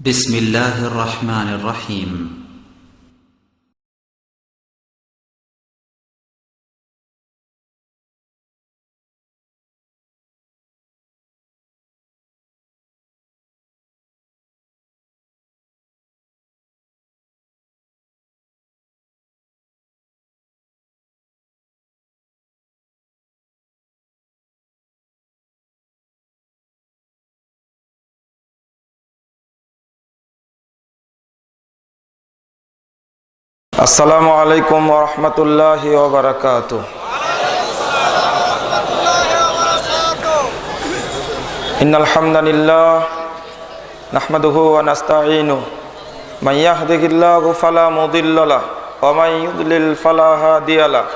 بسم الله الرحمن الرحيم আসসালামু আলাইকুম ওয়া রাহমাতুল্লাহি ওয়া বারাকাতুহু। ইন্নাল হামদালিল্লাহ নাহমাদুহু ওয়া নাস্তাঈনুহু মান ইয়াহদিহিল্লাহু ফালা মুদিল্লা লাহু ওয়া মান ইউদ্লিল ফালা হাদিয়া লাহু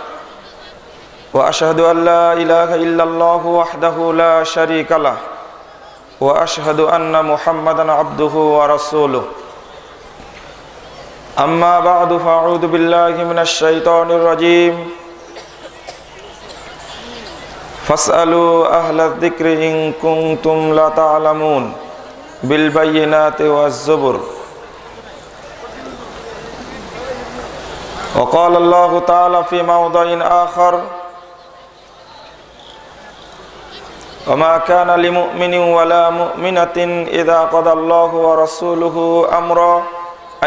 ওয়া আশহাদু আল লা ইলাহা ইল্লাল্লাহু ওয়াহদাহু লা শারীকা লাহু ওয়া আশহাদু আন্না মুহাম্মাদান আবদুহু ওয়া রাসূলুহু। أما بعد فأعوذ بالله من الشيطان الرجيم فاسألوا أهل الذكر إن كنتم لا تعلمون بالبينات والزبر. وقال الله تعالى في موضع آخر وما كان لمؤمن ولا مؤمنة إذا قضى الله ورسوله أمرا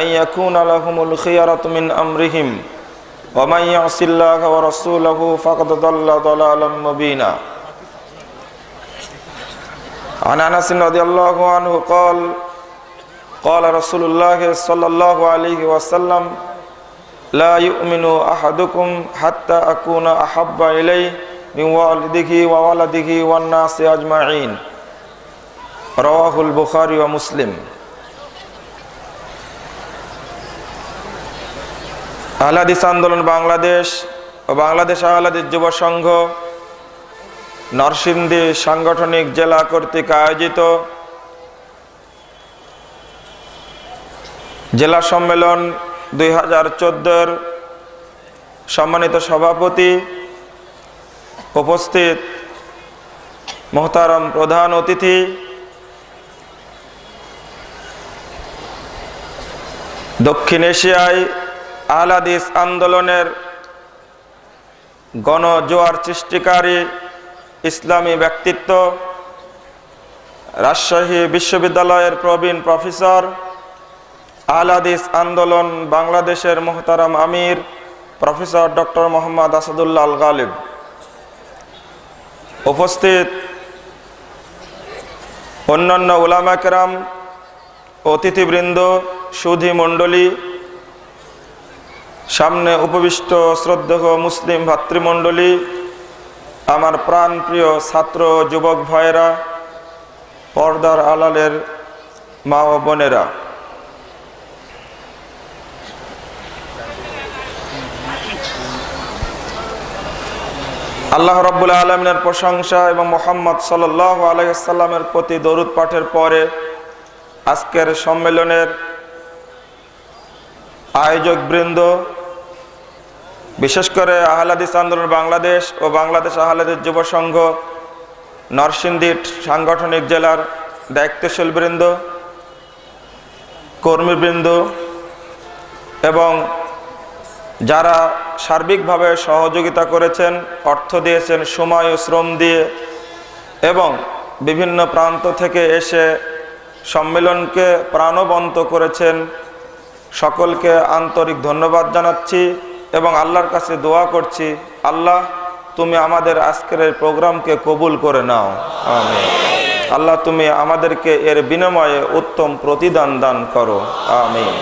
أن يكون لهم الخيرة من أمرهم ومن يعص الله ورسوله فقد ضل ضلالا مبينا. عن أنس رضي الله عنه قال قال رسول الله صلى الله عليه وسلم لا يؤمن أحدكم حتى أكون أحب إليه من والده وولده والناس أجمعين. رواه البخاري ومسلم. আহলে হাদিস আন্দোলন বাংলাদেশ ও বাংলাদেশ আহলে হাদিস যুব সংঘ নরসিংদী সাংগঠনিক জেলা কর্তৃক আয়োজিত জেলা সম্মেলন 2014 সম্মানিত সভাপতি, উপস্থিত মোহতারাম প্রধান অতিথি, দক্ষিণ এশিয়ায় আহলে হাদিস আন্দোলনের গণজোয়ার সৃষ্টিকারী ইসলামী ব্যক্তিত্ব, রাজশাহী বিশ্ববিদ্যালয়ের প্রবীণ প্রফেসর, আহলে হাদিস আন্দোলন বাংলাদেশের মোহতারাম আমির প্রফেসর ডক্টর মোহাম্মদ আসাদুল্লাহ আল গালিব, উপস্থিত অন্যান্য উলামা কেরাম, অতিথিবৃন্দ, সুধী মণ্ডলী, সামনে উপবিষ্ট শ্রদ্ধেয় মুসলিম ভাতৃমণ্ডলী, আমার প্রাণপ্রিয় ছাত্র যুবক ভাইয়েরা, পর্দার আড়ালের মা ও বোনেরা, আল্লাহ রাব্বুল আলামিনের প্রশংসা এবং মুহাম্মদ সাল্লাল্লাহু আলাইহি ওয়াসাল্লামের প্রতি দরুদ পাঠের পরে আজকের সম্মেলনের আয়োজক বৃন্দ, বিশেষ করে আহলে হাদিস আন্দোলন বাংলাদেশ ও বাংলাদেশ আহলে হাদিস যুব সংঘ নরসিংদী সাংগঠনিক জেলার দায়িত্বশীল বৃন্দ, কর্মীবৃন্দ এবং যারা সার্বিকভাবে সহযোগিতা করেছেন, অর্থ দিয়েছেন, সময় ও শ্রম দিয়ে এবং বিভিন্ন প্রান্ত থেকে এসে সম্মেলনকে প্রাণবন্ত করেছেন, সকলকে আন্তরিক ধন্যবাদ জানাচ্ছি এবং আল্লাহর কাছে দোয়া করছি, আল্লাহ তুমি আমাদের আজকের এই প্রোগ্রামকে কবুল করে নাও, আমিন। আল্লাহ তুমি আমাদেরকে এর বিনিময়ে উত্তম প্রতিদান দান করো, আমিন।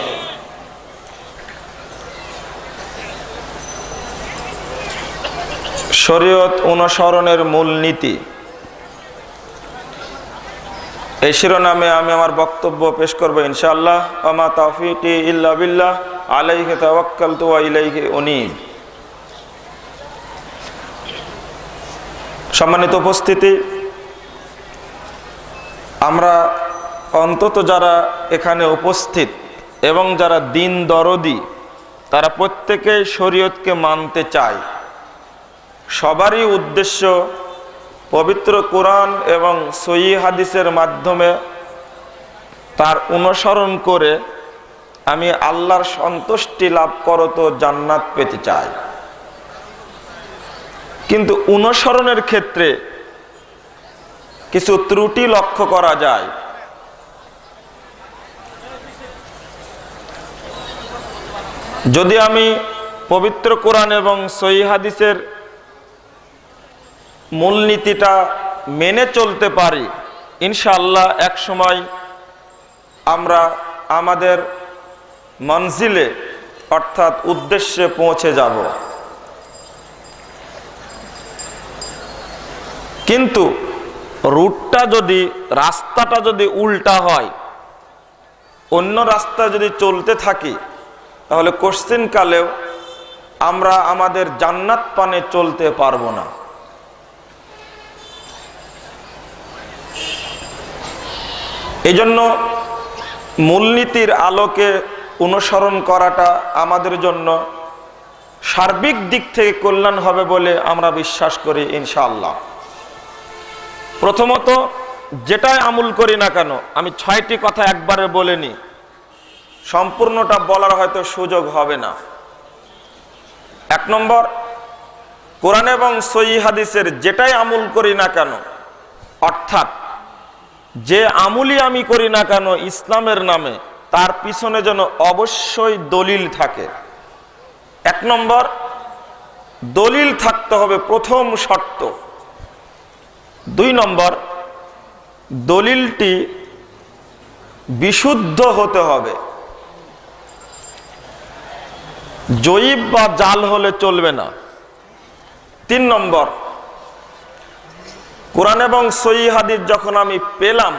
শরীয়ত অনুসরণের মূলনীতি, এই শিরোনামে আমি আমার বক্তব্য পেশ করব ইনশাআল্লাহ। ওয়া তাওফীকি ইল্লা বিল্লাহ আলাইহি তাওয়াক্কালতু ওয়া ইলাইহি উনীব। সম্মানিত উপস্থিতি, আমরা অন্তত যারা এখানে উপস্থিত এবং যারা দিন দরদি, তারা প্রত্যেকেই শরীয়তকে মানতে চায়। সবারই উদ্দেশ্য পবিত্র কোরআন এবং সহিহ হাদিসের মাধ্যমে তার অনুসরণ করে আমি আল্লাহর সন্তুষ্টি লাভ করত জান্নাত পেতে চাই। কিন্তু অনুসরণের ক্ষেত্রে কিছু ত্রুটি লক্ষ্য করা যায়। যদি আমি পবিত্র কোরআন এবং সহিহ হাদিসের মূলনীতিটা মেনে চলতে পারি, ইনশাআল্লাহ এক সময় আমরা আমাদের মঞ্জিলে অর্থাৎ উদ্দেশ্যে পৌঁছে যাব। কিন্তু রুটটা যদি, রাস্তাটা যদি উল্টা হয়, অন্য রাস্তা যদি চলতে থাকি, তাহলে কোশ্চিন কালেও আমরা আমাদের জান্নাত পানে চলতে পারবো না। এই জন্য মূলনীতির আলোকে অনুসরণ করাটা আমাদের জন্য সার্বিক দিক থেকে কল্যাণ হবে বলে আমরা বিশ্বাস করি ইনশাআল্লাহ। প্রথমত, যেটাই আমল করি না কেন, আমি 6টি কথা একবারে বলে নিই, সম্পূর্ণটা বলার হয়তো সুযোগ হবে না। 1 নম্বর, কোরআন এবং সহিহ হাদিসের যেটাই আমল করি না কেন, অর্থাৎ যে আমলই আমি করি না কেন ইসলামের নামে, তার পিছনে যেন অবশ্যই দলিল থাকে। 1 নম্বর, দলিল থাকতে হবে প্রথম শর্ত। 2 নম্বর, দলিলটি বিশুদ্ধ হতে হবে, জয়ীব বা জাল হলে চলবে না। 3 নম্বর, কোরআন এবং সহিহ হাদিস যখন আমি পেলাম,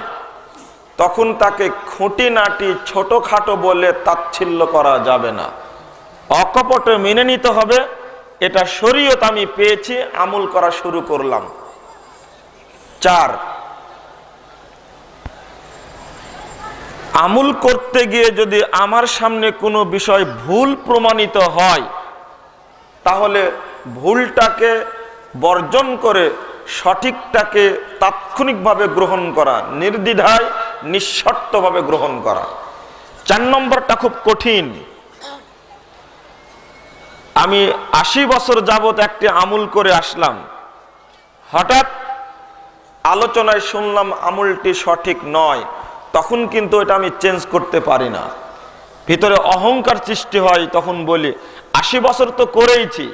তখন তাকে খুঁটিনাটি ছোটখাটো বলে তাচ্ছিল্য করা যাবে না, অকপটে মেনে নিতে হবে এটা শরীয়ত আমি পেয়েছি, আমল করা শুরু করলাম। 4, আমল করতে গিয়ে যদি আমার সামনে কোনো বিষয় ভুল প্রমাণিত হয়, তাহলে ভুলটাকে বর্জন করে সঠিকটাকে তাৎক্ষণিকভাবে গ্রহণ করা, নির্দ্বিধায় নিঃশর্তভাবে গ্রহণ করা। 4 নম্বরটা খুব কঠিন। আমি 80 বছর যাবত একটি আমল করে আসলাম, হঠাৎ আলোচনায় শুনলাম আমলটি সঠিক নয়, তখন কিন্তু এটা আমি চেঞ্জ করতে পারি না, ভিতরে অহংকার সৃষ্টি হয়। তখন বলি 80 বছর তো করেইছি,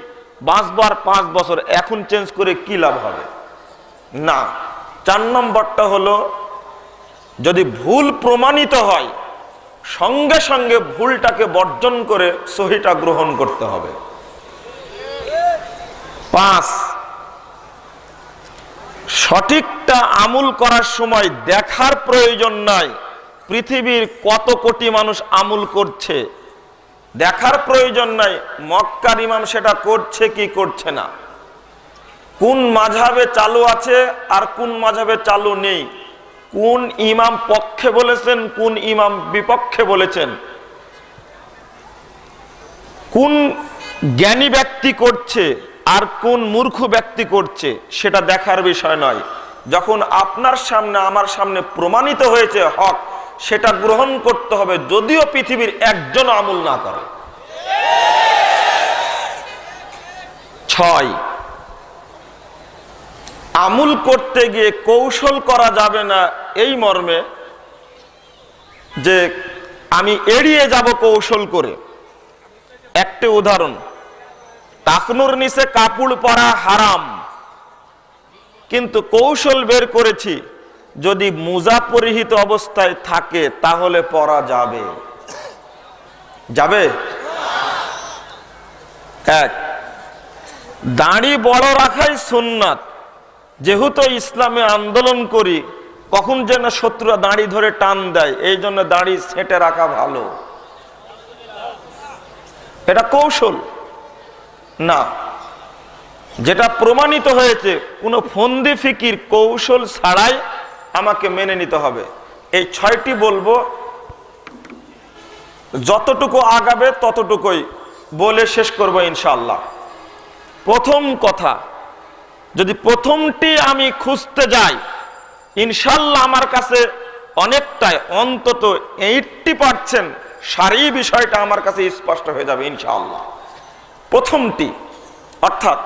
বাঁচবার 5 বছর, এখন চেঞ্জ করে কি লাভ হবে না। 4 নম্বরটা হলো, যদি ভুল প্রমাণিত হয় সঙ্গে সঙ্গে ভুলটাকে বর্জন করে সহিটা গ্রহণ করতে হবে। 5, সঠিকটা আমল করার সময় দেখার প্রয়োজন নাই পৃথিবীর কত কোটি মানুষ আমল করছে, দেখার প্রয়োজন নাই মক্কার ইমাম সেটা করছে কি করছে না, কোন মাযহাবে চালু আছে আর কোন মাযহাবে চালু নেই, কোন ইমাম পক্ষে বলেছেন কোন ইমাম বিপক্ষে বলেছেন, কোন জ্ঞানী ব্যক্তি করছে আর কোন মূর্খ ব্যক্তি করছে, সেটা দেখার বিষয় নয়। যখন আপনার সামনে আমার সামনে প্রমাণিত হয়েছে হক, সেটা গ্রহণ করতে হবে, যদিও পৃথিবীর একজন আমল না করে। 6, আমল করতে গিয়ে কৌশল করা যাবে না এই মর্মে যে আমি এড়িয়ে যাব কৌশল করে। একটি উদাহরণ, টাকনুর নিচে কাপড় পরা হারাম, কিন্তু কৌশল বের করেছি যদি মুজা পরিহিত অবস্থায় থাকে তাহলে পরা যাবে। যাবে? 1, দাড়ি বড় রাখাই সুন্নাত, যেহেতু ইসলামে আন্দোলন করি, কখন যেন শত্রুরা দাড়ি ধরে টান দেয়, এই জন্য দাড়ি ছেঁটে রাখা ভালো, এটা কৌশল না। যেটা প্রমাণিত হয়েছে কোনো ফন্দি ফিকির কৌশল ছাড়াই আমাকে মেনে নিতে হবে। এই 6টি বলবো, যতটুকু আগাবে ততটুকুই বলে শেষ করব ইনশাআল্লাহ। প্রথম কথা, যদি প্রথমটি আমি খুঁজতে যাই, ইনশাআল্লাহ আমার কাছে অনেকটাই, অন্তত 80% সারি বিষয়টা আমার কাছে স্পষ্ট হয়ে যাবে ইনশাআল্লাহ। প্রথমটি, অর্থাৎ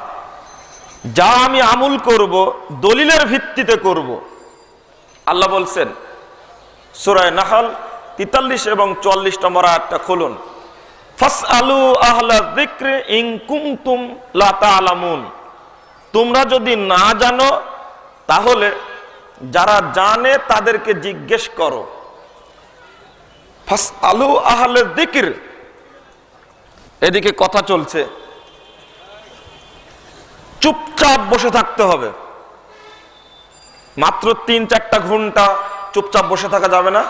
যা আমি আমল করব দলিলের ভিত্তিতে করব। আল্লাহ বলছেন সূরা নাহল 43 এবং 44 নম্বর আয়াতটা খুলুন। ফাসআলু আহলা যিকরি ইন কুনতুম লা তা'লামুন। তোমরা যদি না জানো তাহলে যারা জানে তাদেরকে জিজ্ঞেস করো। ফাসআলু আহলা যিকর, এদিকে কথা চলছে, চুপচাপ বসে থাকতে হবে। মাত্র 3-4টা ঘন্টা চুপচাপ বসে থাকা যাবে না?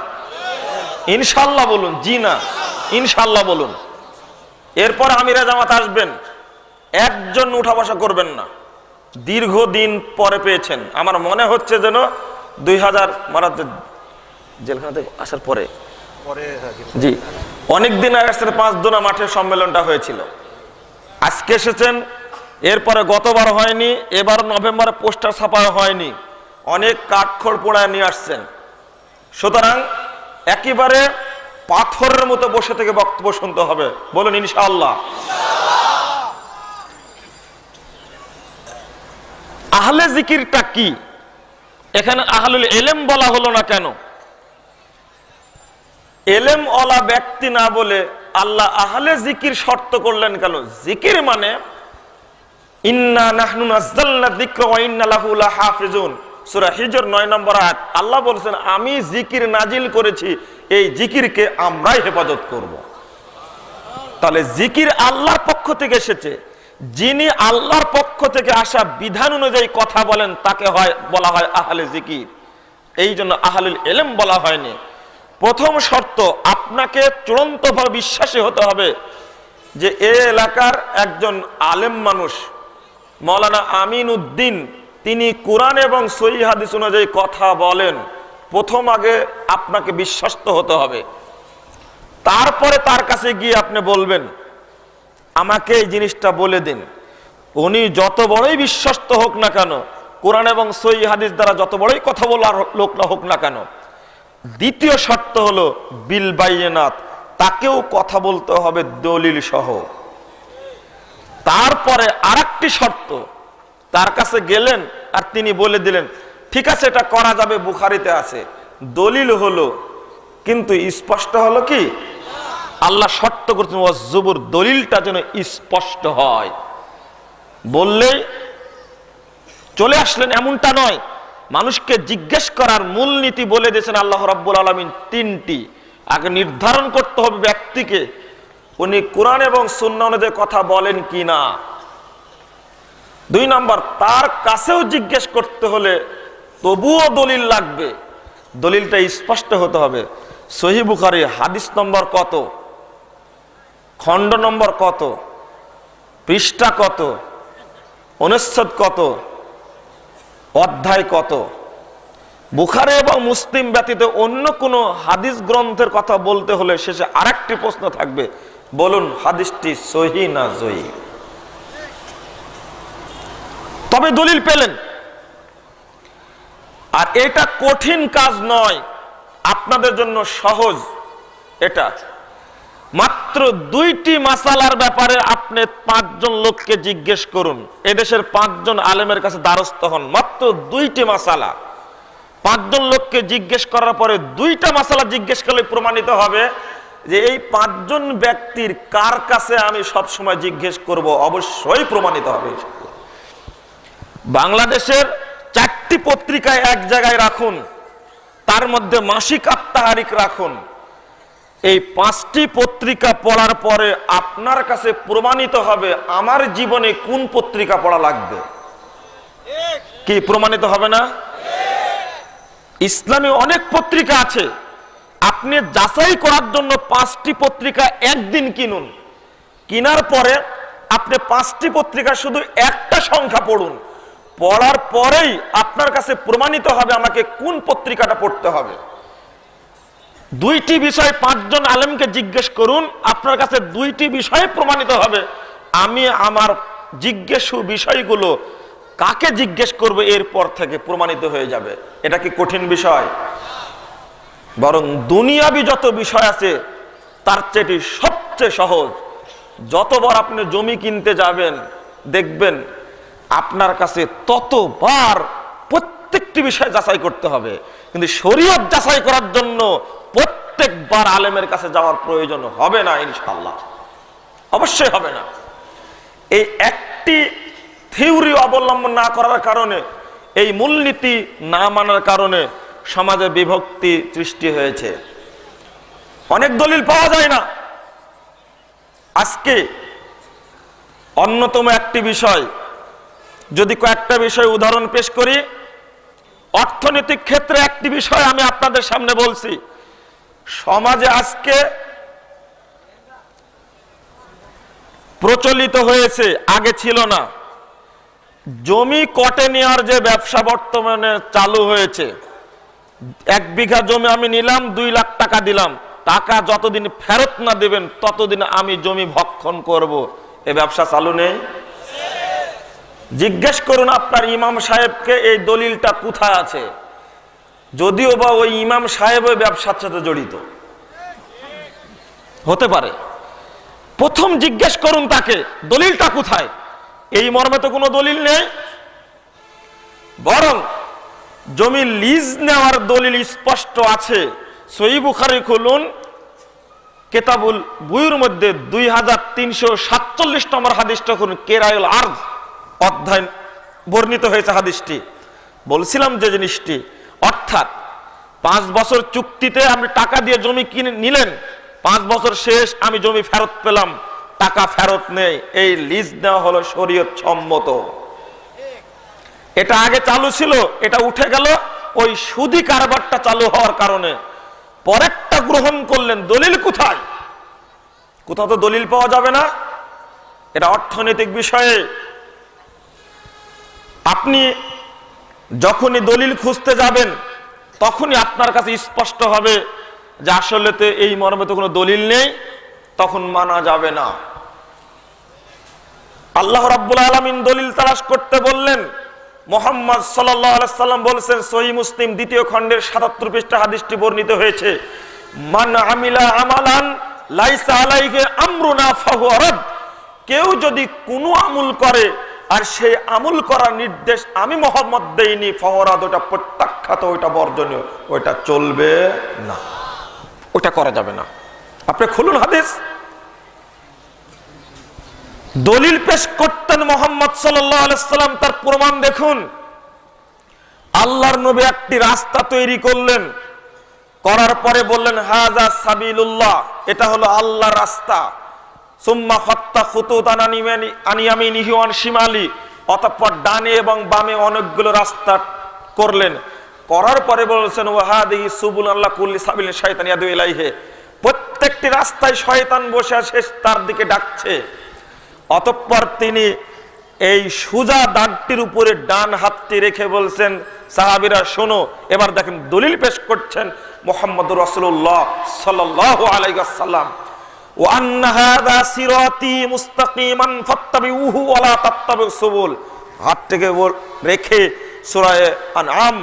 ইনশাআল্লাহ বলুন। জি না, ইনশাআল্লাহ বলুন। এরপর আমিরা জামাত আসবেন, একজন উঠা বসা করবেন না। দীর্ঘদিন পরে পেয়েছেন, আমার মনে হচ্ছে যেন 2000 জেলখানা থেকে আসার পরে, জি অনেকদিন আগে 5 দোনা মাঠের সম্মেলনটা হয়েছিল। আজকে এসেছেন, এরপরে গতবার হয়নি, এবার নভেম্বরে পোস্টার ছাপা হয়নি, অনেক কাঠখড় পোড়ায় নিয়ে আসছেন। সুতরাং একেবারে পাথরের মতো বসে থেকে বক্তব্য শুনতে হবে। বলুন ইনশাআল্লাহ। আহলে জিকিরটা কি? এখানে আহলুল ইলম বলা হলো না কেন? ইলম ওয়ালা ব্যক্তি না বলে আল্লাহ আহলে জিকির শর্ত করলেন কেন? জিকির মানে ইন্না নাহনু নাযালনা যিকরা ওয়া ইন্না লাহু লাহাফিজুন, সূরা হিজর 9 নম্বর আয়াত। আল্লাহ বলেছেন আমি জিকির নাজিল করেছি, এই জিকিরকে আমরাই হেফাজত করব। তাহলে জিকির আল্লাহর পক্ষ থেকে এসেছে, যিনি আল্লাহর পক্ষ থেকে আসা বিধান অনুযায়ী কথা বলেন তাকে বলা হয় আহলে জিকির। এই জন্য আহলুল ইলম বলা হয়নি। প্রথম শর্ত, আপনাকে চূড়ান্তভাবে বিশ্বাসী হতে হবে যে এই এলাকার একজন আলেম মানুষ মাওলানা আমিন উদ্দিন, তিনি কোরআন এবং সহিহ হাদিস অনুযায়ী কথা বলেন। প্রথম আগে আপনাকে বিশ্বস্ত হতে হবে। তারপরে তার কাছে গিয়ে আপনি বলবেন আমাকে এই জিনিসটা বলে দিন। উনি যত বড়ই বিশ্বস্ত হোক না কেন, কোরআন এবং সহিহ হাদিস দ্বারা যত বড়ই কথা বলার লোক না হোক না কেন, দ্বিতীয় শর্ত হলো বিল বাইয়িনাত, তাকেও কথা বলতে হবে দলিল সহ। তারপরে আরেকটি শর্ত, তার কাছে গেলেন আর তিনি বলে দিলেন ঠিক আছে এটা করা যাবে, বুখারীতে আছে, দলিল হলো, কিন্তু স্পষ্ট হলো কি? আল্লাহ শর্ত করছেন ওয়াজ্জুবুর, দলিলটা যেন স্পষ্ট হয়। বললেই চলে আসলেন এমনটা নয়, মানুষকে জিজ্ঞেস করার মূলনীতি বলে দিয়েছেন আল্লাহ রাব্বুল আলামিন 3টি। আগে নির্ধারণ করতে হবে ব্যক্তিকে উনি কোরআন এবং সুন্নাহ অনুযায়ী কথা বলেন কিনা। 2 নম্বর, তার কাছেও জিজ্ঞেস করতে হলে তবুও দলিল লাগবে, দলিলটা স্পষ্ট হতে হবে। সহিহ বুখারী হাদিস নম্বর কত, খণ্ড নম্বর কত, পৃষ্ঠা কত, অনুচ্ছেদ কত, অধ্যায় কত। বুখারী এবং মুসলিম ব্যতীত অন্য কোনো হাদিস গ্রন্থের কথা বলতে হলে শেষে আরেকটি প্রশ্ন থাকবে, বলুন হাদিসটি সহিহ না জয়ীফ। তবে দলিল পেলেন। আর এটা কঠিন কাজ নয়, আপনাদের জন্য সহজ। এটা মাত্র 2টি মাসালার ব্যাপারে আপনি 5 জন লোককে জিজ্ঞেস করুন, এদেশের 5 জন আলেমের কাছে দ্বারস্থ হন, মাত্র 2টি মাসালা। 5 জন লোককে জিজ্ঞেস করার পরে 2টা মাসালা জিজ্ঞেস করলে প্রমাণিত হবে যে এই 5 জন ব্যক্তির কার কাছে আমি সব সময় জিজ্ঞেস করব, অবশ্যই প্রমাণিত হবে। বাংলাদেশের 4টি পত্রিকায় এক জায়গায় রাখুন, তার মধ্যে মাসিক আত্মাহারিক রাখুন। এই 5টি পত্রিকা পড়ার পরে আপনার কাছে প্রমাণিত হবে আমার জীবনে কোন পত্রিকা পড়া লাগবে। কি প্রমাণিত হবে না? ইসলামী অনেক পত্রিকা আছে, আপনি যাচাই করার জন্য 5টি পত্রিকা একদিন কিনুন, কেনার পরে আপনি 5টি পত্রিকা শুধু একটা সংখ্যা পড়ুন, পড়ার পরেই আপনার কাছে প্রমাণিত হবে আমাকে কোন পত্রিকাটা পড়তে হবে। 2টি বিষয় 5 জন আলেমকে জিজ্ঞেস করুন, আপনার কাছে 2টি বিষয় প্রমাণিত হবে। আমি আমার জিজ্ঞেস বিষয়গুলো কাকে জিজ্ঞেস করব এরপর থেকে প্রমাণিত হয়ে যাবে। এটা কি কঠিন বিষয়? বরং দুনিয়াবি যত বিষয় আছে তার চেয়ে সবচেয়ে সহজ। যতবার আপনি জমি কিনতে যাবেন দেখবেন আপনার কাছে ততবার প্রত্যেকটি বিষয় যাচাই করতে হবে, কিন্তু শরীয়ত যাচাই করার জন্য প্রত্যেকবার আলেমের কাছে যাওয়ার প্রয়োজন হবে না, ইনশাআল্লাহ অবশ্যই হবে না। এই একটি থিওরি অবলম্বন না করার কারণে, এই মূলনীতি না মানার কারণে সমাজে বিভক্তি সৃষ্টি হয়েছে। অনেক দলিল পাওয়া যায় না। আজকে অন্যতম একটি বিষয়, যদি কয়েকটা বিষয় উদাহরণ পেশ করি, অর্থনৈতিক ক্ষেত্রে একটি বিষয় আমি আপনাদের সামনে বলছি। সমাজে আজকে প্রচলিত হয়েছে, আগে ছিল না, জমি কটে নেওয়ার যে ব্যবসা বর্তমানে চালু হয়েছে। 1 বিঘা জমি আমি নিলাম, 2 লাখ টাকা দিলাম, টাকা যতদিন ফেরত না দেবেন ততদিন আমি জমি ভক্ষণ করব। এ ব্যবসা চালু নেই? জিজ্ঞেস করুন আপনার ইমাম সাহেবকে এই দলিলটা কোথায় আছে, যদিও বা ওই ইমাম সাহেব ওই ব্যবসার সাথে জড়িত হতে পারে। প্রথম জিজ্ঞেস করুন তাকে দলিলটা কোথায়। এই মর্মে তো কোনো দলিল নেই, বরং জমি লিজ নেওয়ার দলিল স্পষ্ট আছে। সহিহ বুখারী খুলুন, কিতাবুল বুয়ুর মধ্যে 2347 নম্বর হাদিসটা খুলুন, কেরায়ুল আরজ অধ্যায় বর্ণিত হয়েছে হাদিসটি। বলছিলাম যে জিনিসটি, অর্থাৎ 5 বছর চুক্তিতে আপনি টাকা দিয়ে জমি কিনে নিলেন, 5 বছর শেষ আমি জমি ফেরত পেলাম, টাকা ফেরত নেই, এই লিজ নেওয়া হলো শরীয়ত সম্মত। এটা আগে চালু ছিল, এটা উঠে গেল ওই সুদি কারবারটা চালু হওয়ার কারণে। পরেরটা গ্রহণ করলেন, দলিল কোথায়? কোথাও তো দলিল পাওয়া যাবে না। এটা অর্থনৈতিক বিষয়ে আপনি যখনই দলিল খুঁজতে যাবেন তখনই আপনার কাছে স্পষ্ট হবে যে আসলে তো এই মর্মে তো কোনো দলিল নেই, তখন মানা যাবে না। আল্লাহ রাব্বুল আলামিন দলিল তালাশ করতে বললেন। মুহাম্মদ সাল্লাল্লাহু আলাইহি সাল্লাম বলেছেন, সহিহ মুসলিম 2য় খণ্ডের 77 পৃষ্ঠা হাদিসটি বর্ণিত হয়েছে, মান আমিলা আমালান লাইসা আলাইহি আমরুনা ফাহুয়া রাদ। কেউ যদি কোনো আমল করে আর সেই আমল করার নির্দেশ আমি মুহাম্মদ দেইনি, ফাহুয়া রাদ, ওটা প্রত্যাখ্যাত, ওটা বর্জনীয়, ওটা চলবে না, ওটা করা যাবে না। আপনি খুলুন হাদিস। দলিল পেশ করতেন মুহাম্মদ সাল্লাল্লাহু আলাইহি সাল্লাম, তার প্রমাণ দেখুন। আল্লাহর নবী একটি রাস্তা তৈরি করলেন, করার পরে বললেন হাযা সাবিলুল্লাহ, এটা হলো আল্লাহর রাস্তা। সুম্মা খাত্তা খুতুতান আন ইয়ামিনিহি ওয়া আন শিমালি, অতঃপর ডানে এবং বামে অনেকগুলো রাস্তা করলেন। করার পরে বলেছেন ওয়া হাদিহি সুবুলাল্লাহ কুল্লি সাবিলিন শাইতান ইয়াদু ইলাইহি, প্রত্যেকটি রাস্তায় শয়তান বসে আছে, তার দিকে ডাকছে। অতঃপর তিনি এই সুজা দাগটির উপরে ডান হাতটি রেখে বলছেন, সাহাবীরা শোনো। এবার দেখেন দলিল পেশ করছেন মুহাম্মদুর রাসূলুল্লাহ সাল্লাল্লাহু আলাইহি ওয়াসাল্লাম, ওয়া আন্না হাযা সিরাতি মুস্তাকিমান ফাত্তাবিউহু ওয়া লা তাত্তাবিউস সুবুল। হাতটিকে রেখে সূরা আনআম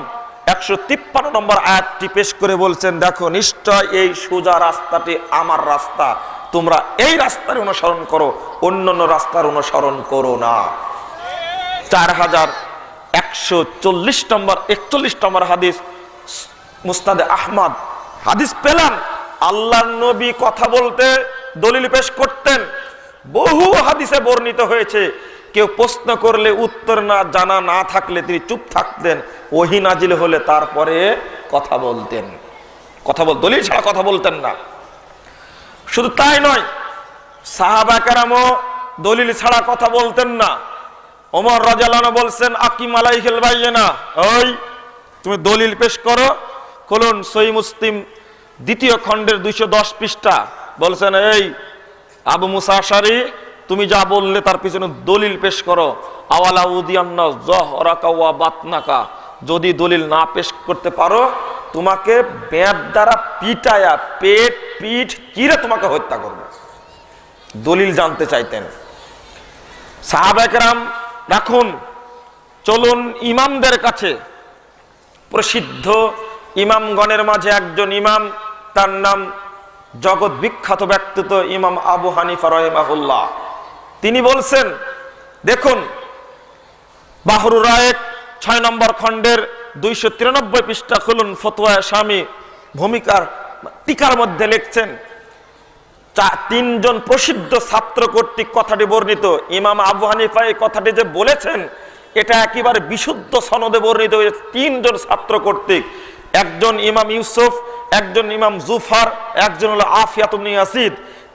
153 নম্বর আয়াতটি পেশ করে বলছেন, দেখো নিশ্চয় এই সোজা রাস্তাটি আমার রাস্তা, তোমরা এই রাস্তার অনুসরণ করো, অন্যান্য রাস্তার অনুসরণ করো না। 4141 নম্বর হাদিস, মুসনাদে আহমদ হাদিস পেলাম। আল্লাহর নবী কথা বলতে দলিল পেশ করতেন, বহু হাদিসে বর্ণিত হয়েছে। কেউ প্রশ্ন করলে উত্তর না জানা না থাকলে তিনি চুপ থাকতেন, ওহী নাজিল হলে তারপরে কথা বলতেন। দলিল ছাড়া কথা বলতেন না। শুধু তাই নয়, সাহাবা কেরামও দলিল ছাড়া কথা বলতেন না। ওমর রাদিয়াল্লাহু আনহু বলছেন, আকিম আলাইহিল বাইয়িনা, ওই তুমি দলিল পেশ করো। খুলুন সহিহ মুসলিম 2য় খণ্ডের 210 পৃষ্ঠা। বলছেন, এই আবু মুসা আশআরী, তুমি যা বললে তার পিছনে দলিল পেশ করো। আওয়ালা উদিয়ান্না যহরাকা ওয়া বাতনাকা, যদি দলিল না পেশ করতে পারো তোমাকে বেত দ্বারা পিটায়া পিঠ চিরে তোমাকে হত্যা করবে। দলিল জানতে চাইতেন সাহাবা কেরাম। রাখুন, চলুন ইমামদের কাছে, প্রসিদ্ধ ইমামগণের মাঝে একজন ইমাম, তার নাম জগৎ বিখ্যাত ব্যক্তিত্ব ইমাম আবু হানিফা রাহিমাহুল্লাহ। তিনি বলছেন, দেখুন বাহরুর রায়েক 6 নম্বর খণ্ডের 293 পৃষ্ঠা খুলুন, ফতোয়া স্বামী ভূমিকার টিকার মধ্যে লিখছেন, 3 জন প্রসিদ্ধ ছাত্র কর্তৃক কথাটি বর্ণিত। ইমাম আবু হানিফা এই কথাটি যে বলেছেন এটা একেবারে বিশুদ্ধ সনদে বর্ণিত হয়েছে 3 জন ছাত্র কর্তৃক। একজন ইমাম ইউসুফ, একজন ইমাম জুফার, একজন হলো আফিয়াত ইবনে ইয়াসিদ।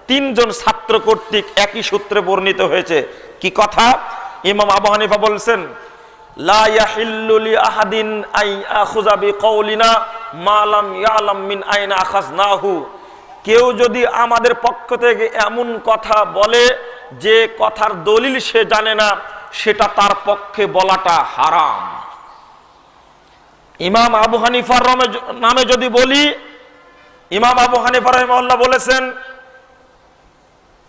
3 জন ছাত্র কর্তৃক একই সূত্রে বর্ণিত হয়েছে। কি কথা? ইমাম আবু হানিফা বলছেন, লা ইয়াহিল্লু লি আহাদিন আই আখুযা বিকাউলিনা মা লাম ইয়ালাম মিন আইনা আখাযনাহু। কেউ যদি আমাদের পক্ষ থেকে এমন কথা বলে যে কথার দলিল সে জানে না, সেটা তার পক্ষে বলাটা হারাম। ইমাম আবু হানিফার নামে যদি বলি, ইমাম আবু হানিফা রাহিমাহুল্লাহ বলেছেন,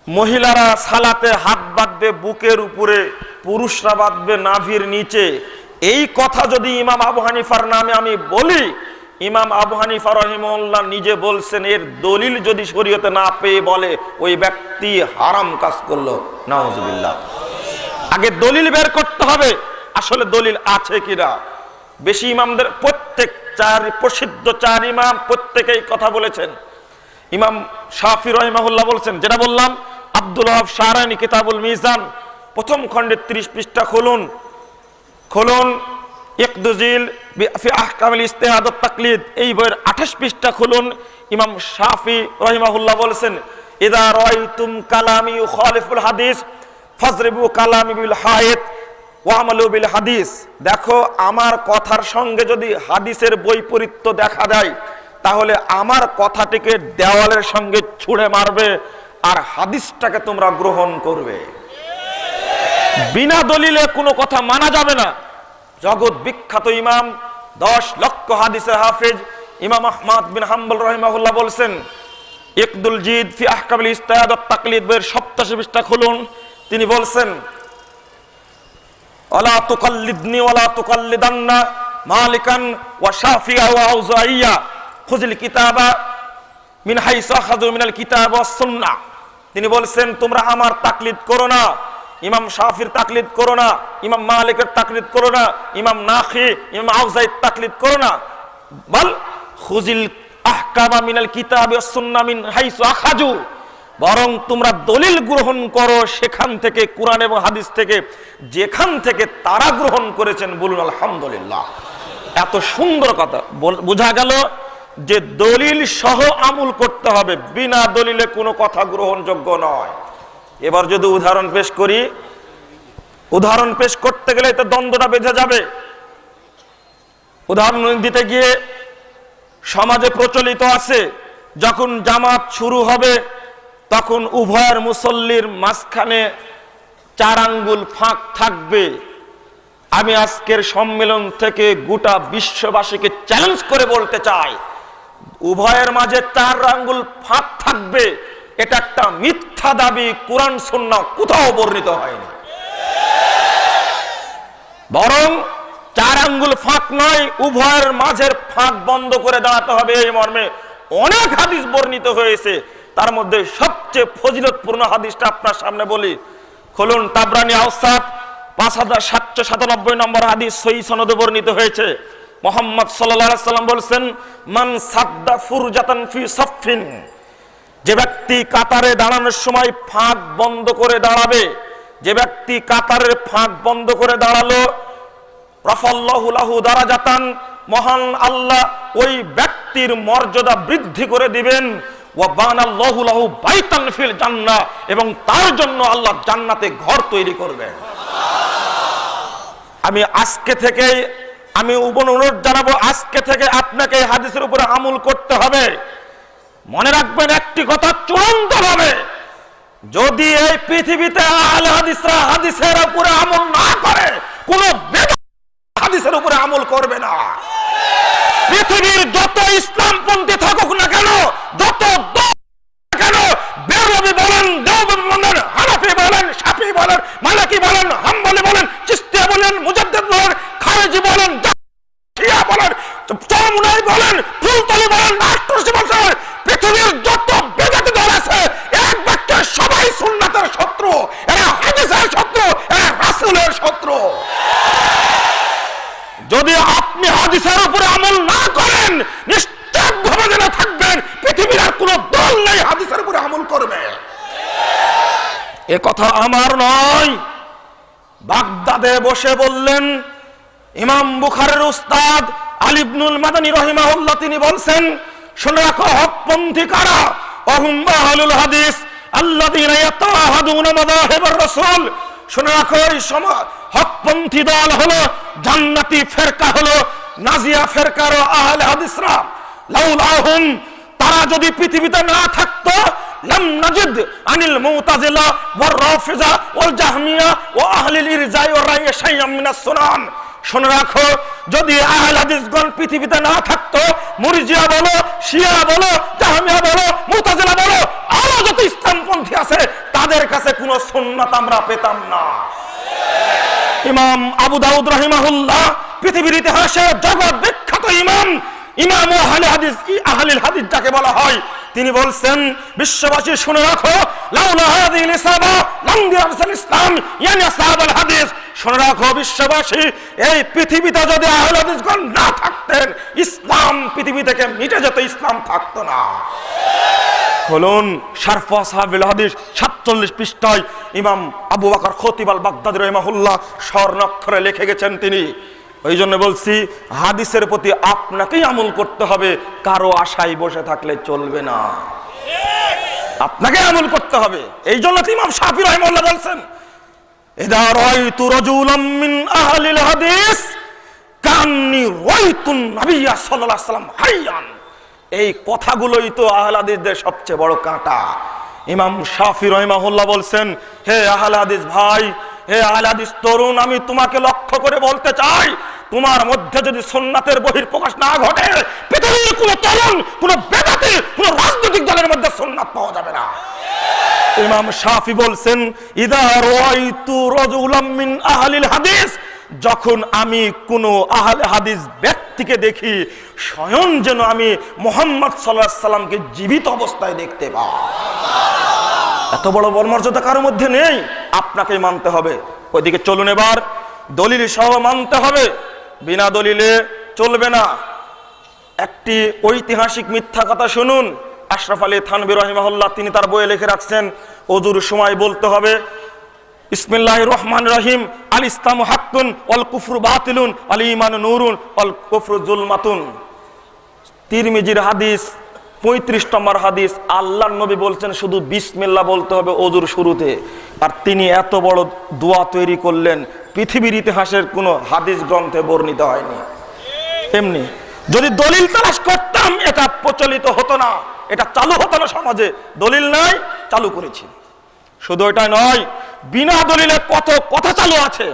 মহিলারা সালাতে হাত বাঁধবে বুকের উপরে, পুরুষরা বাঁধবে নাভির নিচে। এই কথা যদি ইমাম আবু হানিফার নামে আমি বলি, ইমাম আবু হানিফা রাহিমাহুল্লাহ নিজে বলছেন এর দলিল যদি শরীয়তে না পেয়ে বলে, ওই ব্যক্তি হারাম কাজ করলো। নাউজুবিল্লাহ। আগে দলিল বের করতে হবে আসলে দলিল আছে কিনা। বেশি ইমামদের প্রত্যেক 4 প্রসিদ্ধ 4 ইমাম প্রত্যেকেই কথা বলেছেন। ইমাম শাফি রাহিমাহুল্লাহ বলছেন, যেটা বললাম, আব্দুল ওয়াহাব শাহরানি কিতাবুল মিজান প্রথম খণ্ডের 30 পৃষ্ঠা খুলুন, ইকদুজিল ফি আহকামিল ইজতিহাদ ওয়াত তাকলিদ এই বইয়ের 28 পৃষ্ঠা খুলুন। ইমাম শাফি রাহিমাহুল্লাহ বলেছেন, ইদা রাআইতুম কালামি ইউখালিফুল হাদিস ফাজরিবু কালামি বিল হায়েত ওয়া আমালু বিল হাদিস। দেখো আমার কথার সঙ্গে যদি হাদিসের বৈপরীত্য দেখা দেয়, তাহলে আমার কথাটিকে দেওয়ালের সঙ্গে ছুঁড়ে মারবে আর হাদিসটাকে তোমরা গ্রহণ করবে। বিনা দলিলে কোনো কথা মানা যাবে না। জগৎ বিখ্যাত ইমাম 10 লক্ষ হাদিসের হাফেজ ইমাম আহমদ বিন হাম্বল রাহিমাহুল্লাহ বলছেন, ইকদুল জিদ ফি আহকামিল ইজতিহাদ ওয়াত তাকলিদ বইয়ের 87 পৃষ্ঠা খুলুন। তিনি বলছেন, ওয়ালা তুকাল্লিদনি ওয়ালা তুকাল্লিদান্না মালিকান ওয়া শাফিয়া ওয়া আউজাইয়া খুযিল কিতাবা মিন হাইসু আখাযু মিনাল কিতাব ওয়াস সুন্নাহ। তিনি বলছেন, তোমরা আমার তাকলিদ করো না, ইমাম শাফির তাকলিদ করো না, ইমাম মালিকের তাকলিদ করো না, ইমাম নাখি ইমাম আউজাইর তাকলিদ করো না, বল খুযিল আহকামা মিনাল কিতাব ওয়াস সুন্নাহ মিন হাইসু আখাযু, বরং তোমরা দলিল গ্রহণ করো সেখান থেকে, কুরআন এবং হাদিস থেকে, যেখান থেকে তারা গ্রহণ করেছেন। বলুন আলহামদুলিল্লাহ। এত সুন্দর কথা বোঝা গেল যে দলিল সহ আমল করতে হবে, বিনা দলিলে কোনো কথা গ্রহণযোগ্য নয়। এবার যদি উদাহরণ পেশ করি, উদাহরণ পেশ করতে গেলে তো দ্বন্দ্বটা বেঁধে যাবে। উদাহরণ দিতে গিয়ে সমাজে প্রচলিত আছে, যখন জামাত শুরু হবে তখন উভয়ের মুসল্লির মাঝখানে 4 আঙ্গুল ফাঁক থাকবে। আমি আজকের সম্মেলন থেকে গোটা বিশ্ববাসীকে চ্যালেঞ্জ করে বলতে চাই, উভয়ের মাঝে 4 আঙ্গুল ফাঁক থাকবে, এটা একটা মিথ্যা দাবি। কুরআন সুন্নাহ কোথাও বর্ণিত হয়নি। বরং 4 আঙ্গুল ফাঁক নয়, উভয়ের মাঝের ফাঁক বন্ধ করে দাঁড়াতে হবে, এই মর্মে অনেক হাদিস বর্ণিত হয়েছে। তার মধ্যে সবচেয়ে ফজিলতপূর্ণ হাদিসটা আপনার সামনে বলি। খুলুন তাবরানী আওসাত 5797 নম্বর হাদিস, সহিহ সনদে বর্ণিত হয়েছে। মুহাম্মদ সাল্লাল্লাহু আলাইহি সাল্লাম বলেছেন, মান সাদ্দা ফুরজাতান ফি সাফফিন, যে ব্যক্তি কাতারে দাঁড়ানোর সময় ফাঁক বন্ধ করে দাঁড়াবে, যে ব্যক্তি কাতারের ফাঁক বন্ধ করে দাঁড়ালো, রাফাল্লাহু লাহু দারাজাতান, মহান আল্লাহ ওই ব্যক্তির মর্যাদা বৃদ্ধি করে দিবেন। ওয়া বানাল্লাহু লাহু বাইতান ফিল জান্নাহ, এবং তার জন্য আল্লাহ জান্নাতে ঘর তৈরি করবেন। আমি আজকে থেকে অনুরোধ জানাবো, আজকে থেকে আপনাকে এই হাদিসের উপরে আমল করতে হবে। মনে রাখবেন একটি কথা চূড়ান্ত ভাবে, যদি এই পৃথিবীতে আহলে হাদিসরা হাদিসের উপরে আমল না করে, কোন হাদিসের উপরে আমল করবে না। পৃথিবীর যত ইসলামপন্থী থাকুক না কেন, যত কেন, বেরলভী বলেন, দেওবন্দি বলেন, হানাফি বলেন, শাফি বলেন, মালিকি বলেন, হাম্বলি বলেন, চিশতিয়া বলেন, মুজাদ্দিদ বলেন, খারিজি বলেন, শিয়া বলেন, চরম চরমুনাই বলেন, ফুলতলি বলেন, রাষ্ট্রসী বলেন, পৃথিবীর যত বেদাতি দল আছে এক বাক্যে সবাই সুন্নাতের শত্রু, এরা হাদিসের শত্রু, এরা রাসূলের শত্রু। যদি আপনি হাদিসের উপরে আমল না করেন, নিশ্চিতভাবে জেনে থাকবেন পৃথিবীর আর কোনো দল নেই হাদিসের উপরে আমল করবে। এ কথা আমার নয়, বাগদাদে বসে বললেন ইমাম বুখারীর উস্তাদ আলী ইবনুল মাদানী রাহিমাহুল্লাহ, তিনি বলছেন, শুনে রাখো হকপন্থী কারা, ওহুম আহলুল হাদিস আল্লাযীনা ইয়াতাহাদুনা মাযাহিবার রাসূল। শুনে রাখো এই হকপন্থী দল হলো জান্নাতি ফেরকা, হলো নাজিয়া ফেরকার আহলে হাদিসরা। লাউলাহুম, তারা যদি পৃথিবীতে না থাকতো, লাম নাজিদ আনিল মুতাজিলা ওয়ার রাফিজা ওয়াল জাহমিয়া ওয়া আহলিল ইরজা ওয়া রায় শাইআম মিনাস সুনান। শুনে রাখো, যদি আহলে হাদিসগণ পৃথিবীতে না থাকতো, মুরজিয়া বলো, শিয়া বলো, জাহমিয়া বলো, মুতাজিলা বলো, আরো যত ইসলামপন্থী আছে, তাদের কাছে কোনো সুন্নাত আমরা পেতাম না। ইমাম আবু দাউদ রাহিমাহুল্লাহ, পৃথিবীর ইতিহাসে জগৎ বিখ্যাত ইমাম, ইমাম আহলে হাদিস, আহলিল হাদিস যাকে বলা হয়, তিনি বলছেন, বিশ্ববাসী শুনে রাখো, লাউলা হাযিহিল ইসাবা লাম ইয়ারসাল ইসলাম ইয়ানি আসহাবুল হাদিস। শুনে রাখো বিশ্ববাসী, এই পৃথিবীতে যদি আহলে হাদিসগণ না থাকতেন, ইসলাম পৃথিবী থেকে মিটে যেত, ইসলাম থাকতো না। বলুন, শারফ আসহাবুল হাদিস 47 পৃষ্ঠায় ইমাম আবু বকর খতিব আল বাগদাদী রাহিমাহুল্লাহ স্বর্ণাক্ষরে লিখে গেছেন তিনি। ওই জন্য বলছি, হাদিসের প্রতি আপনাকেই আমল করতে হবে, কারো আশায় বসে থাকলে চলবে না, আপনাকে আমল করতে হবে। এই জন্য ইমাম শাফি রাহিমাহুল্লাহ বলছেন, ইদা রাআইতু রাজুলাম মিন আহলিল হাদিস কান্নী রাআইতুন নবিয়্য সাল্লাল্লাহু আলাইহি ওয়াসাল্লাম হাইয়ান। এই কথাগুলোই তো আহলে হাদিসদের সবচেয়ে বড় কাঁটা। ইমাম শাফি রাহিমাহুল্লাহ বলছেন, হে আহলে হাদিস ভাই, হে আহলে হাদিস তরুণ, আমি তোমাকে লক্ষ্য করে বলতে চাই, তোমার মধ্যে যদি সুন্নাতের বহিঃপ্রকাশ না ঘটে, পৃথিবীর কোন তরুণ, কোন বেদাতি, কোন রাজনৈতিক দলের মধ্যে সুন্নাত পাওয়া যাবে না। ইমাম শাফি বলছেন, ইদা রাআইতু রাজুলাম মিন আহলিল হাদিস, যখন আমি কোন আহলে হাদিস ব্যক্তিকে দেখি, স্বয়ং যেন আমি মুহাম্মদ সাল্লাল্লাহু আলাইহি সাল্লামকে জীবিত অবস্থায় দেখতে পাই। এত বড় মর্যাদা কারোর মধ্যে নেই, আপনাকেই মানতে হবে। ওইদিকে চলুন, এবার দলিল সহ মানতে হবে, বিনা দলিলে চলবে না। একটি ঐতিহাসিক মিথ্যা কথা শুনুন। আশরাফ আলী থানভী রাহিমাহুল্লাহ, তিনি তার বইয়ে লিখে রাখছেন, ওযুর সময় বলতে হবে বিসমিল্লাহির রহমানির রহিম, আল ইসলামু হাক্কুন ওয়াল কুফরু বাতিলুন আল ঈমানু নূরুন ওয়াল কুফরু যুলমাতুন। তিরমিজির হাদিস 35 নম্বর হাদিস, আল্লাহর নবী বলছেন শুধু বিসমিল্লাহ বলতে হবে ওযুর শুরুতে। আর তিনি এত বড় দোয়া তৈরি করলেন, পৃথিবীর ইতিহাসের কোনো হাদিস গ্রন্থে বর্ণিত হয়নি। এমনি যদি দলিল তালাশ করতাম, এটা প্রচলিত হতো না, এটা চালু হতো না সমাজে। দলিল নাই, চালু করেছি। শুধু এটা নয়, বিনা দলিলে কত কথা চালু আছে।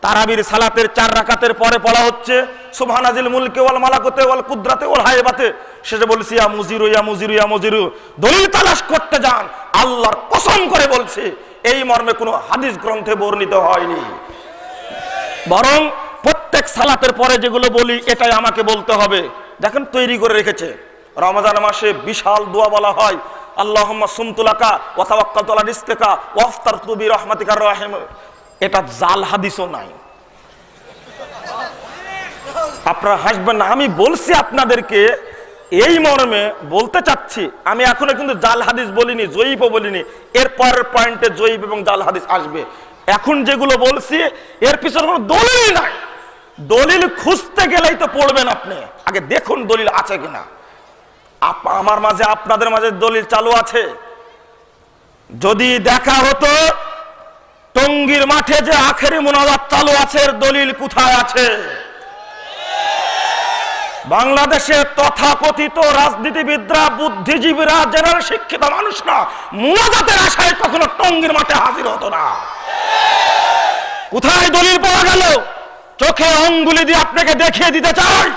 তারাবির সালাতের 4 রাকাতের পরে পড়া হচ্ছে সুবহানাজিল মুলকি ওয়াল মালাকুতি ওয়াল কুদরাতি ওয়াল হাইবাতি, শেষে বলছি ইয়া মুজিরু ইয়া মুজিরু ইয়া মুজিরু। দলিল তালাশ করতে যান, আল্লাহর কসম করে বলছি, এই মর্মে কোনো হাদিস গ্রন্থে বর্ণিত হয়নি। বরং প্রত্যেক সালাতের পরে যেগুলো বলি, এটাই আমাকে বলতে হবে। দেখেন তৈরি করে রেখেছে, রমজান মাসে বিশাল দোয়া বলা হয়, আল্লাহুম্মা সুমতু লাকা ওয়া তাওয়াক্কালতু আলা রিজকিকা ওয়া আফতারতু বিরহমাতিকার রাহিম। এটা জাল হাদিসও নাই। আপনারা হাসবেন না, আমি বলছি আপনাদেরকে এই মর্মে বলতে চাচ্ছি। আমি এখনো কিন্তু জাল হাদিস বলিনি, জয়ীফও বলিনি। এর পরের পয়েন্টে জয়ীফ এবং জাল হাদিস আসবে। এখন যেগুলো বলছি, এর পিছনে কোনো দলিল নাই। দলিল খুঁজতে গেলেই তো পড়বেন আপনি, আগে দেখুন দলিল আছে কিনা। আমার মাঝে, আপনাদের মাঝে দলিল চালু আছে। যদি দেখা হতো টঙ্গীর মাঠে যে আখেরি মুনাজাত চালু আছে, এর দলিল কোথায় আছে? বাংলাদেশে তথাকথিত রাজনীতিবিদরা, বুদ্ধিজীবীরা, জেনারেল শিক্ষিত মানুষরা মুনাজাতের আশায় কখনো টঙ্গীর মাঠে হাজির হতো না। কোথায় দলিল পাওয়া গেল? চোখে আঙ্গুলি দিয়ে আপনাকে দেখিয়ে দিতে চাই।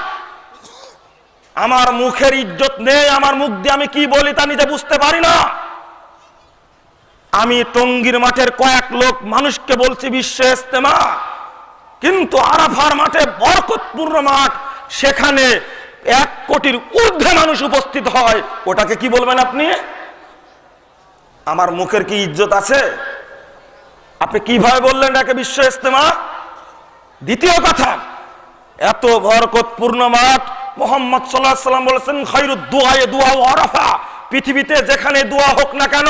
আমার মুখের ইজ্জত নেই, আমার মুখ দিয়ে আমি কি বলি তা নিজে বুঝতে পারি না। আমি টঙ্গীর মাঠের কয়েক লোক মানুষকে বলছি বিশ্ব ইজতেমা, কিন্তু আরাফার মাঠে, বরকতপূর্ণ মাঠ, সেখানে 1 কোটির ঊর্ধ্বে মানুষ উপস্থিত হয়, ওটাকে কি বলবেন আপনি? আমার মুখের কি ইজ্জত আছে? আপনি কিভাবে বললেন এটাকে বিশ্ব ইজতেমা? দ্বিতীয় কথা, এত বরকতপূর্ণ মাঠ, মুহাম্মদ সাল্লাল্লাহু আলাইহি ওয়াসাল্লাম বলেছেন খায়রুদ দুআয়ে দুআউ আরাফা। পৃথিবীতে যেখানে দোয়া হোক না কেন,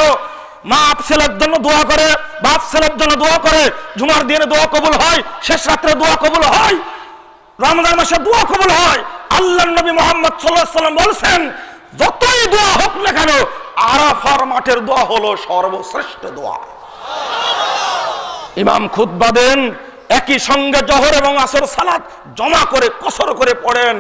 মা ছেলের জন্য দোয়া করে, বাপ ছেলের জন্য দোয়া করে, জুমার দিনে দোয়া কবুল হয়, শেষ রাত্রে দোয়া কবুল হয়, রমজান মাসে দোয়া কবুল হয়। আল্লাহর নবী মুহাম্মদ সাল্লাল্লাহু আলাইহি ওয়াসাল্লাম বলেছেন যতই দোয়া হোক না কেন, আরাফার মাঠের দোয়া হলো সর্বশ্রেষ্ঠ দোয়া। ইমাম খুতবা দেন, একই সঙ্গে জোহর এবং আসর সালাত জমা করে কসর করে পড়েন।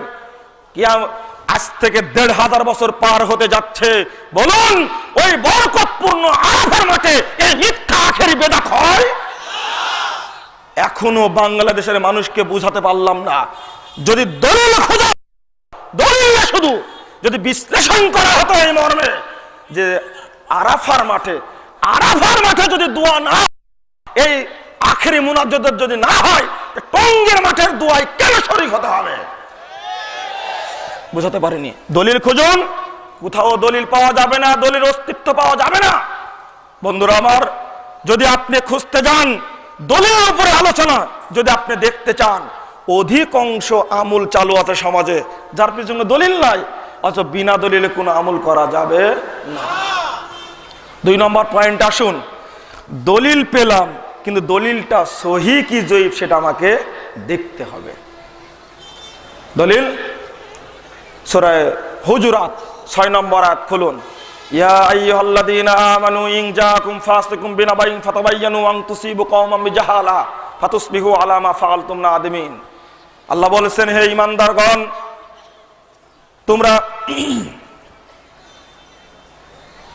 আজ থেকে ১৫০০ বছর পার হতে যাচ্ছে। বলুন ওই বরকতপূর্ণ আরাফার মাঠে এই মিথ্যা আখেরি বেদাত হয়? এখনো বাংলাদেশের মানুষকে বুঝাতে পারলাম না। যদি দলিল খোঁজা, দলিল শুধু যদি বিশ্লেষণ করা হতো এই মর্মে যে আরাফার মাঠে যদি দোয়া না, এই আখেরি মুনাজ্জাতের যদি না হয়, টঙ্গের মাঠের দোয়ায় কেন শরীক হতে হবে? বুঝাতে পারিনি। দলিল খুঁজুন, কোথাও দলিল পাওয়া যাবে না, দলিল অস্তিত্ব পাওয়া যাবে না। বন্ধুরা আমার, যদি আপনি খুঁজতে যান দলিলের উপরে আলোচনা, যদি আপনি দেখতে চান, অধিকাংশ আমল চালু আছে সমাজে যার পিছনে দলিল নাই, অথচ বিনা দলিলে কোনো আমল করা যাবে না। 2 নম্বর পয়েন্ট আসুন, দলিল পেলাম কিন্তু দলিলটা সহি কি জয়ীফ সেটা আমাকে দেখতে হবে। দলিল সূরা হুজুরাত 6 নম্বর আয়াত খুলুন। ইয়া আইয়ুহাল্লাযীনা আমানু ইন জাআকুম ফাসিকুম বিনাবাইন ফাতাবায়ানু আন তুসিবু কওমান বিজাহালা ফাতুসবিহু আলা মা ফাআলতুম নাদিমিন। আল্লাহ বলেছেন, হে ঈমানদারগণ, তোমরা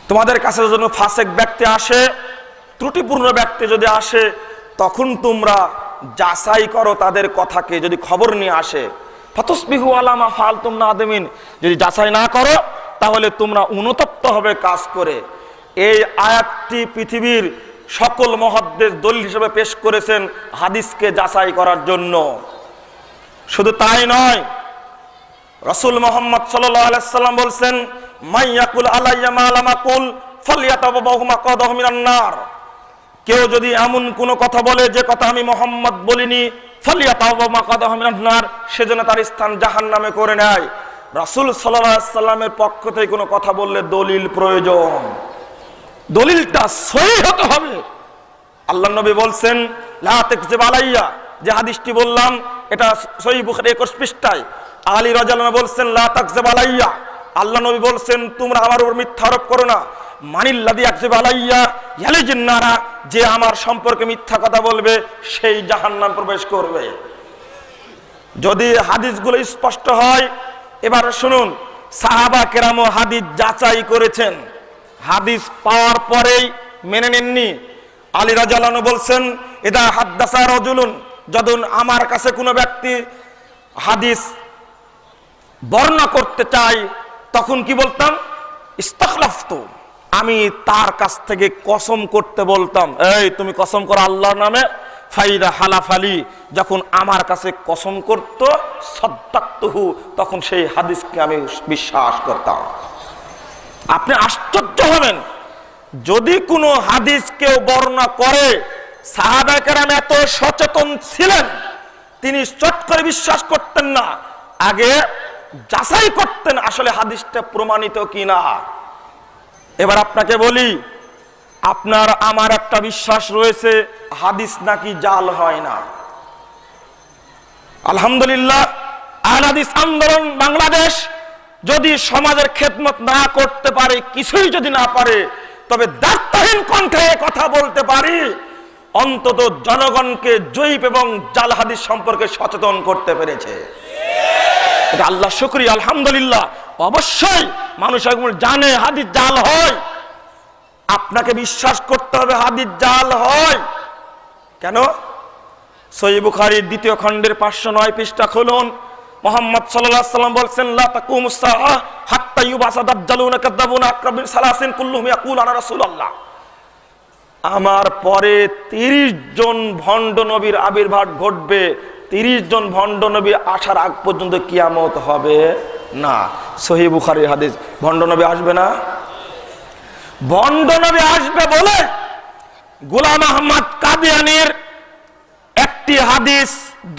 তোমাদের কাছে যখন ফাসিক ব্যক্তি আসে, ত্রুটিপূর্ণ ব্যক্তি যদি আসে, তখন তোমরা যাচাই করো তাদের কথাকে। যদি খবর নিয়ে আসে, ফাতুসবিহু আলা মা ফাআলতুম নাদিমিন, যদি যাচাই না করো তাহলে তোমরা অনুতপ্ত হবে কাজ করে। এই আয়াতটি পৃথিবীর সকল মুহাদ্দিস দলিল হিসেবে পেশ করেছেন হাদিসকে যাচাই করার জন্য। শুধু তাই নয়, রাসূল মুহাম্মদ সাল্লাল্লাহু আলাইহি ওয়াসাল্লাম বলেছেন, মাইয়াকুল আলাইয়া মা লাম আকুল ফালইয়াতাবাওহু মাকাদাহু মিনান নার। কেউ যদি এমন কোনো কথা বলে যে কথা আমি মুহাম্মদ বলিনি, ফালইয়াতাবাওহু মাকাদাহু মিনান নার, সেজন্য তার স্থান জাহান্নামে করে নেয়। রাসূল সাল্লাল্লাহু আলাইহি ওয়াসাল্লামের পক্ষ থেকে কোনো কথা বললে দলিল প্রয়োজন, দলিলটা সহিহ হতে হবে। আল্লাহর নবী বলছেন লা তাকযিব আলাইয়া, যে হাদিসটি বললাম এটা সহিহ বুখারী 21 পৃষ্ঠায়। আলী রাদিয়াল্লাহু আনহু বলছেন লা তাকযিব আলাইয়া, আল্লাহ নবী বলছেন তোমরা আমার উপর মিথ্যা আরোপ করো না। মানিল্লাযী ইয়াকযিবু আলাইয়া ইয়ালিজুন নারা, যে আমার সম্পর্কে মিথ্যা কথা বলবে সেই জাহান্নাম প্রবেশ করবে। যদি হাদিসগুলো স্পষ্ট হয়, এবার শুনুন, সাহাবা কেরামও হাদিস যাচাই করেছেন, হাদিস পাওয়ার পরেই মেনে নেননি। আলী রাদিয়াল্লাহু আনহু বলছেন, ইদা হাদ্দাসা রাজুলুন, যখন আমার কাছে কোনো ব্যক্তি হাদিস বর্ণনা করতে চাই, তখন কি বলতাম? ইস্তাখলাফতু, আমি তার কাছ থেকে কসম করতে বলতাম। এই তুমি কসম করো আল্লাহর নামে। ফাইদা হালাফালি, যখন আমার কাছে কসম করত, সাদ্দাকতুহু, তখন সেই হাদিসকে আমি বিশ্বাস করতাম। আপনি আশ্চর্য হবেন, যদি কোনো হাদিস কেউ বর্ণনা করে, সাহাবায়ে কেরাম এত সচেতন ছিলেন, তিনি চট করে বিশ্বাস করতেন না, আগে যাচাই করতেন আসলে হাদিসটা প্রমাণিত কিনা। এবার আপনাকে বলি, আপনার আমার একটা বিশ্বাস রয়েছে হাদিস নাকি জাল হয় না। আলহামদুলিল্লাহ, আহলে হাদিস আন্দোলন বাংলাদেশ যদি সমাজের খেদমত না করতে পারে, কিছুই যদি না পারে, তবে দায়িত্বহীন কণ্ঠে কথা বলতে পারি, অন্তত জনগণকে জয়ীফ এবং জাল হাদিস সম্পর্কে সচেতন করতে পেরেছে। এটা আল্লাহ শুকরিয়া, আলহামদুলিল্লাহ। অবশ্যই মানুষ এখন জানে হাদিস জাল হয়, আপনাকে বিশ্বাস করতে হবে হাদিস জাল হয়। কেন? সহিহ বুখারীর 2 খণ্ডের 509 পৃষ্ঠা খুলুন। মুহাম্মদ সাল্লাল্লাহু আলাইহি ওয়াসাল্লাম বলেছেন, লা তাকুমুস সাআহ হাত্তা ইউবাসা দাজ্জালুনা কাযাবুনা আকরাবিন সালাসিন কুল্লুহুম ইয়াকুলু আনা রাসূলুল্লাহ। আমার পরে 30 জন ভণ্ড নবীর আবির্ভাব ঘটবে। 30 জন ভণ্ড নবী আসার আগ পর্যন্ত কিয়ামত হবে না। সহিহ বুখারীর হাদিস। ভণ্ড নবী আসবে না? ভণ্ড নবী আসবে বলে গোলাম আহমদ কাদিয়ানীর একটি হাদিস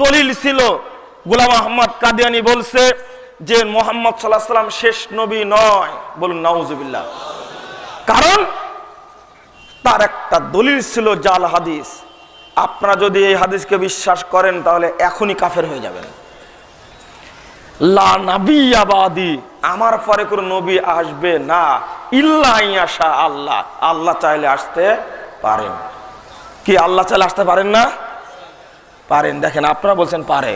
দলিল ছিল। গোলাম আহমদ কাদিয়ানী বলছে যে মুহাম্মদ সাল্লাল্লাহু আলাইহি ওয়াসাল্লাম শেষ নবী নয়। বলুন নাউজুবিল্লাহ। কারণ তার একটা দলিল ছিল জাল হাদিস। আপনারা যদি এই হাদিসকে বিশ্বাস করেন তাহলে এখনই কাফের হয়ে যাবেন। লা নাবিয়্যা বাদি, আমার পরে কোন নবী আসবে না, ইল্লা ইয়াশা আল্লাহ, আল্লাহ চাইলে আসতে পারেন। কি আল্লাহ চাইলে আসতে পারেন না? পারেন। দেখেন আপনারা বলছেন পারে।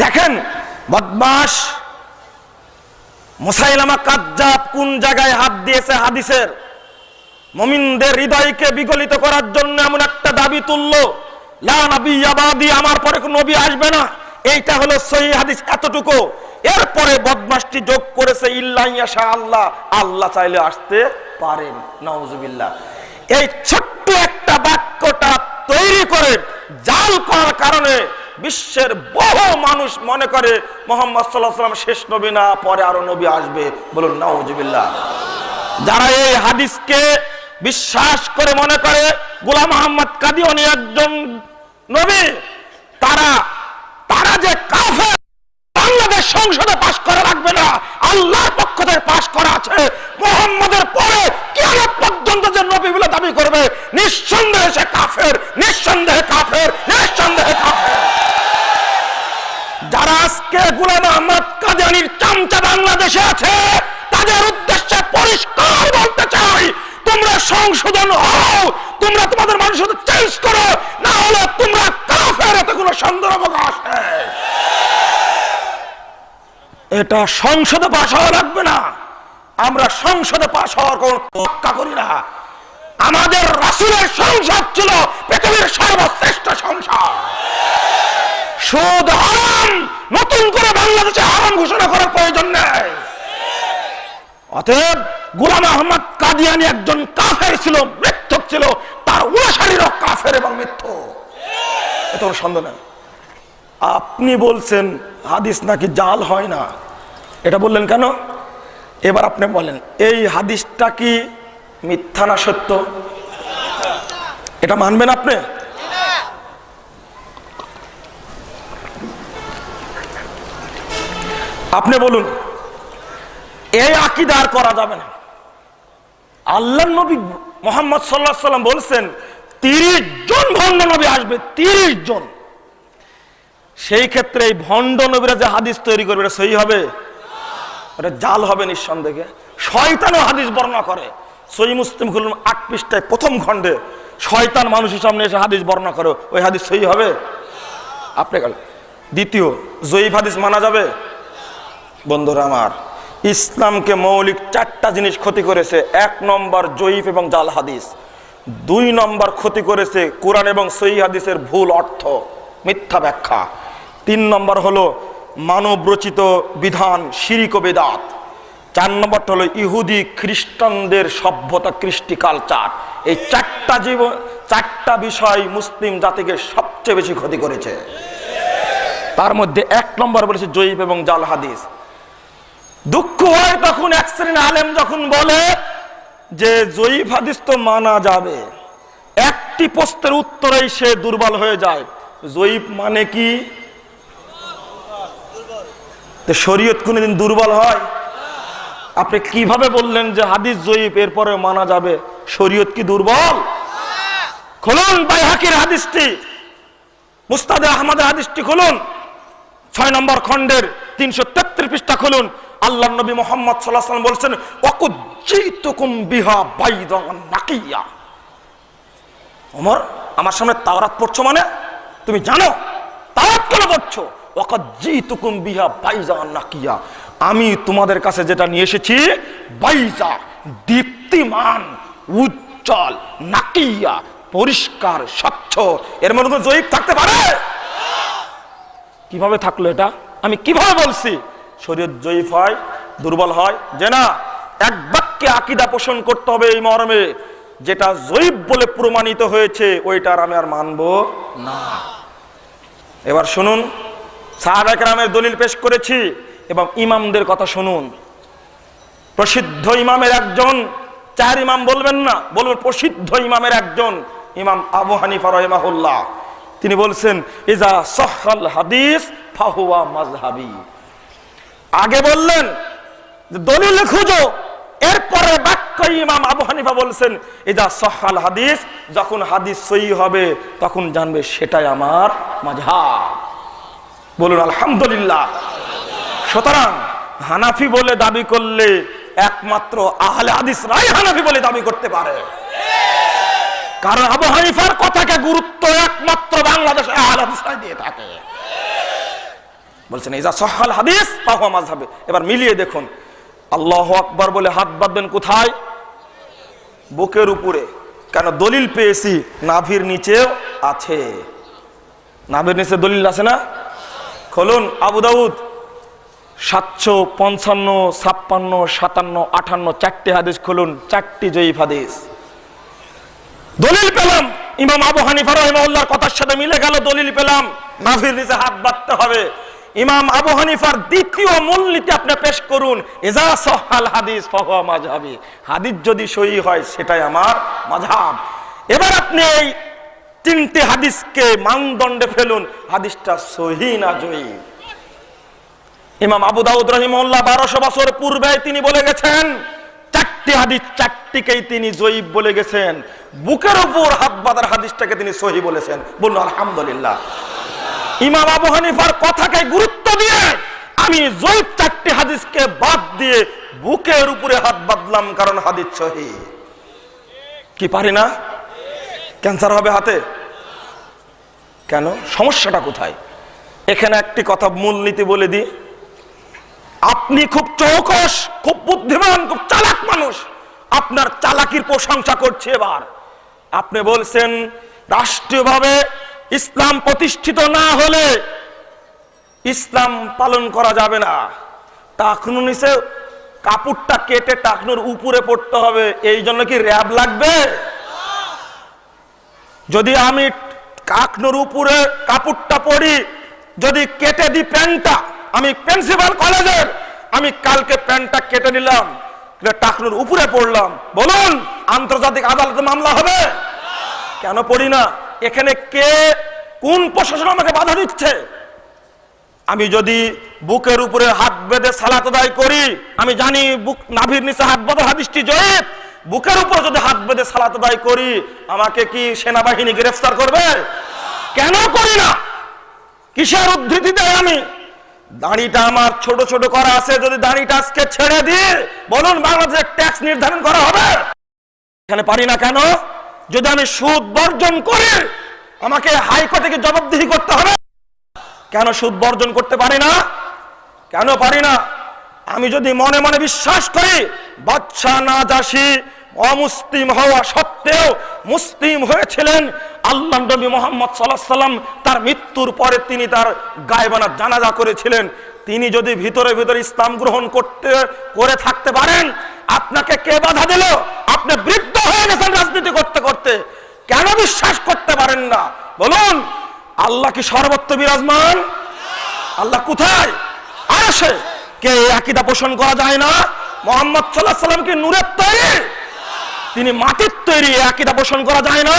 দেখেন বদমাশ মুসাইলামা কাজ্জাব কোন জায়গায় হাত দিয়েছে হাদিসের। মুমিনদের হৃদয়কে বিগলিত করার জন্য এমন একটা দাবি তুললো, লা নাবিয়্যা বাদি, আমার পরে কোন নবী আসবে না। এইটা হলো সহিহ হাদিস এতটুকু। এরপরে বদমাশটি যোগ করেছে ইল্লা ইয়াশা আল্লাহ, আল্লাহ চাইলে আসতে পারেন। নাউজুবিল্লাহ। এই ছোট্ট একটা বাক্যটা তৈরি করে জাল করার কারণে বিশ্বের বহু মানুষ মনে করে মুহাম্মদ সাল্লাল্লাহু আলাইহি ওয়াসাল্লাম শেষ নবী না, পরে আরো নবী আসবে। বলুন নাউজুবিল্লাহ। যারা এই হাদিসকে বিশ্বাস করে মনে করে গোলাম আহমদ কাদিয়ানী একজন নবী, তারা যে কাফের। বাংলাদেশ সংসদে পাশ করা লাগবে না, আল্লাহর পক্ষ থেকে পাশ করা আছে। মুহাম্মদের পরে কিয়ামত পর্যন্ত যে নবী বলে দাবি করবে, নিঃসন্দেহে সে কাফের, নিঃসন্দেহে কাফের, নিঃসন্দেহে কাফের। যারা আজকে গোলাম আহমদ কাদিয়ানীর চামচা বাংলাদেশে আছে, তাদের উদ্দেশ্যে পরিষ্কার বলতে চাই, তোমরা সংশোধন হও, তোমরা তোমাদের মানুষের চেঞ্জ করো, না হলে তোমরা কাফের, এতে কোনো সন্দেহ অবকাশ নেই। এটা সংসদে পাশ হওয়া লাগবে না। আমরা সংসদে পাশ হওয়ার কোন পক্কা করি না। আমাদের রাসূলের সংসদ ছিল পৃথিবীর সর্বশ্রেষ্ঠ সংসদ। সুদ হারাম, নতুন করে বাংলাদেশে হারাম ঘোষণা করার প্রয়োজন নেই। অতএব গোলাম আহমদ কাদিয়ানী একজন কাফের ছিল, মিথ্যক ছিল, তার অনুসারীরাও কাফের এবং মিথ্যক, এটা কোনো সন্দেহ নেই। আপনি বলছেন হাদিস নাকি জাল হয় না, এটা বললেন কেন? এবার আপনি বলেন এই হাদিসটা কি মিথ্যা না সত্য? এটা মানবেন আপনি? আপনি বলুন এই আকীদা আর করা যাবে না। আল্লাহর নবী মুহাম্মদ সাল্লাল্লাহু আলাইহি ওয়াসাল্লাম বলছেন 30 জন ভণ্ড নবী আসবে, 30 জন। সেই ক্ষেত্রে এই ভণ্ড নবীরা যে হাদিস তৈরি করবে এটা সহিহ হবে? এটা জাল হবে নিঃসন্দেহে। শয়তানও হাদিস বর্ণনা করে। সহিহ মুসলিম খুলুন 8 পৃষ্ঠায় প্রথম খণ্ডে শয়তান মানুষের সামনে এসে হাদিস বর্ণনা করে, ওই হাদিস সহিহ হবে? আপনি দ্বিতীয় জয়ীফ হাদিস মানা যাবে? বন্ধুরা আমার, ইসলামকে মৌলিক 4টা জিনিস ক্ষতি করেছে। 1 নম্বর জয়ীফ এবং জাল হাদিস। 2 নম্বর ক্ষতি করেছে কোরআন এবং সহিহ হাদিসের ভুল অর্থ, মিথ্যা ব্যাখ্যা। 3 নম্বর হলো মানব রচিত বিধান, শিরক ও বিদআত। 4 নম্বরটা হলো ইহুদি খ্রিস্টানদের সভ্যতা, কৃষ্টি, কালচার। এই 4টা বিষয় মুসলিম জাতিকে সবচেয়ে বেশি ক্ষতি করেছে। তার মধ্যে 1 নম্বর বলেছে জয়ীফ এবং জাল হাদিস। দুঃখ হয় তখন এক শ্রেণীর আলেম যখন বলে যে জয়ীফ হাদিস তো মানা যাবে, একটি প্রশ্নের উত্তরেই সে দুর্বল হয়ে যায়। জয়ীফ মানে কি? শরীয়ত কোনদিন দুর্বল হয়? আপনি কিভাবে বললেন যে হাদিস জয়ীফ এরপরে মানা যাবে? শরীয়ত কি দুর্বল? খুলুন বাইহাকির হাদিসটি, মুস্তাদে আহমদের হাদিসটি খুলুন, 6 নম্বর খণ্ডের 333 পৃষ্ঠা খুলুন। আল্লাহর নবী মুহাম্মদ সাল্লাল্লাহু আলাইহি ওয়াসাল্লাম বলেছেন ওয়াকুজিতুকুম বিহা বাইদান নাকিয়া। ওমর, আমার সামনে তাওরাত পড়ছো মানে তুমি জানো তাওরাত কেন পড়ছো? ওয়াকুজিতুকুম বিহা বাইদান নাকিয়া, আমি তোমাদের কাছে যেটা নিয়ে এসেছি বাইজা, দীপ্তিমান, উজ্জ্বল, নাকিয়া, পরিষ্কার, স্বচ্ছ। এর মধ্যে জয়ীফ থাকতে পারে? কিভাবে থাকলো এটা? আমি কিভাবে বলছি শরীয়ত জয়ীফ হয়, দুর্বল হয়? যে না, এক বাক্যে আকীদা পোষণ করতে হবে এই মর্মে, যেটা জয়ীফ বলে প্রমাণিত হয়েছে ওইটার আমি আর মানব না। এবার শুনুন সাহাবায়ে কেরামের দলিল পেশ করেছি এবং ইমামদের কথা শুনুন। প্রসিদ্ধ ইমামের একজন, চার ইমাম বলবেন না, বলবেন প্রসিদ্ধ ইমামের একজন, ইমাম আবু হানিফা রাহিমাহুল্লাহ। তিনি বলছেন ইজা সাহহাল হাদিস ফাহুয়া মাযহাবি। আগে বললেন যে দলিল খুঁজো, এরপরে বাক্য ইমাম আবু হানিফা বলছেন ইজা সাহহাল হাদিস, যখন হাদিস সহিহ হবে তখন জানবে সেটাই আমার মাযহাব। বলুন আলহামদুলিল্লাহ। সুতরাং হানাফি বলে দাবি করলে একমাত্র আহলে হাদিসরাই হানাফি বলে দাবি করতে পারে, কারণ আবু হানিফার কথাকে গুরুত্ব একমাত্র বাংলাদেশে আহলে হাদিসরাই দিয়ে থাকে। বলছেন ইজা সাহহাল হাদিস ফাহুয়া মাযহাবি। এবার মিলিয়ে দেখুন, আল্লাহু আকবার বলে হাত বাঁধবেন কোথায়? বুকের উপরে। কেন? দলিল পেয়েছি নাভির নিচেও আছে। নাভির নিচে দলিল আছে না? খুলুন আবু দাউদ 755, 56, 57, 58 চারটি হাদিস খুলুন, চারটি জয়ীফ হাদিস। দলিল পেলাম ইমাম আবু হানিফা রাহিমাহুল্লাহর কথার সাথে মিলে গেল, দলিল পেলাম নাভির নিচে হাত বাঁধতে হবে। ইমাম আবু হানিফার দ্বিতীয় মূলনীতি আপনি পেশ করুন, ইজা সাহহাল হাদিস ফাহুয়া মাযহাবি। হাদিস যদি সহিহ হয় সেটাই আমার মাযহাব। এবার আপনি এই তিনটি হাদিসকে মানদণ্ডে ফেলুন, হাদিসটা সহিহ না জয়ীফ। ইমাম আবু দাউদ রাহিমাহুল্লাহ 1200 বছর পূর্বে তিনি বলে গেছেন চারটি হাদিস, চারটিকেই তিনি জয়ীফ বলে গেছেন। বুকের উপর হাত বাঁধার হাদিসটাকে তিনি সহিহ বলেছেন। বলুন আলহামদুলিল্লাহ। ইমাম আবু হানিফার কথাকে গুরুত্ব দিয়ে আমি জয়ীফ চারটি হাদিসকে বাদ দিয়ে বুকের উপরে হাত বাঁধলাম, কারণ হাদিস সহিহ। কি পারি না? ক্যান্সার হবে হাতে? কেন? সমস্যাটা কোথায়? এখানে একটি কথা মূলনীতি বলে দিই। আপনি খুব চৌকস, খুব বুদ্ধিমান, খুব চালাক মানুষ, আপনার চালাকির প্রশংসা করছে। এবার আপনি বলছেন রাষ্ট্রীয়ভাবে ইসলাম প্রতিষ্ঠিত না হলে ইসলাম পালন করা যাবে না। টাকনুর নিচে কাপড়টা কেটে টাকনুর উপরে পড়তে হবে, এই জন্য কি র‍্যাব লাগবে? যদি আমি টাকনুর উপরে কাপড়টা পরি, যদি কেটে দিই প্যান্টটা, আমি প্রিন্সিপাল কলেজের, আমি কালকে প্যান্টটা কেটে নিলাম, টাকনুর উপরে পড়লাম, বলুন আন্তর্জাতিক আদালতে মামলা হবে? কেন পড়ি না? এখানে কে, কোন প্রশাসন আমাকে বাধা দিচ্ছে? আমি যদি বুকের উপরে হাত বেঁধে সালাত আদায় করি, আমি জানি বুক নাভির নিচে হাত বাঁধা হাদিসটি জয়ীফ। বুকের উপরে যদি হাত বেঁধে সালাত আদায় করি, আমাকে কি সেনাবাহিনী গ্রেফতার করবে? কেন করি না? কিসের উদ্ধৃতি দেয় আমি? দাড়িটা আমার ছোট ছোট করা আছে, যদি দাড়িটা আজকে ছেড়ে দিই, বলুন বাংলাদেশের ট্যাক্স নির্ধারণ করা হবে? এখানে পারি না কেন? যদি আমি সুদ বর্জন করি, আমাকে হাইকোর্টে কি জবাবদিহি করতে হবে? কেন সুদ বর্জন করতে পারি না? কেন পারি না? আমি যদি মনে মনে বিশ্বাস করি বাদশা নাজাশী অমুসলিম হওয়া সত্ত্বেও মুসলিম হয়েছিলেন, আল্লাহ নবী মুহাম্মদ সাল্লাল্লাহু আলাইহি সাল্লাম তার মৃত্যুর পরে তিনি তার গায়বানা জানাজা করেছিলেন, তিনি যদি ভিতরে ভিতরে ইসলাম গ্রহণ করে থাকতে পারেন, আপনাকে কে বাধা দিল? আপনি বৃদ্ধ হয়ে গেছেন রাজনীতি করতে করতে, কেন বিশ্বাস করতে পারেন না? বলুন আল্লাহ কি সর্বত্র বিরাজমান? আল্লাহ কোথায়? আরশে। কে আকীদা পোষণ করা যায় না? মুহাম্মদ সাল্লাল্লাহু আলাইহি সাল্লাম কি নূরের তৈরি? তিনি মাটির তৈরি, আকীদা পোষণ করা যায় না?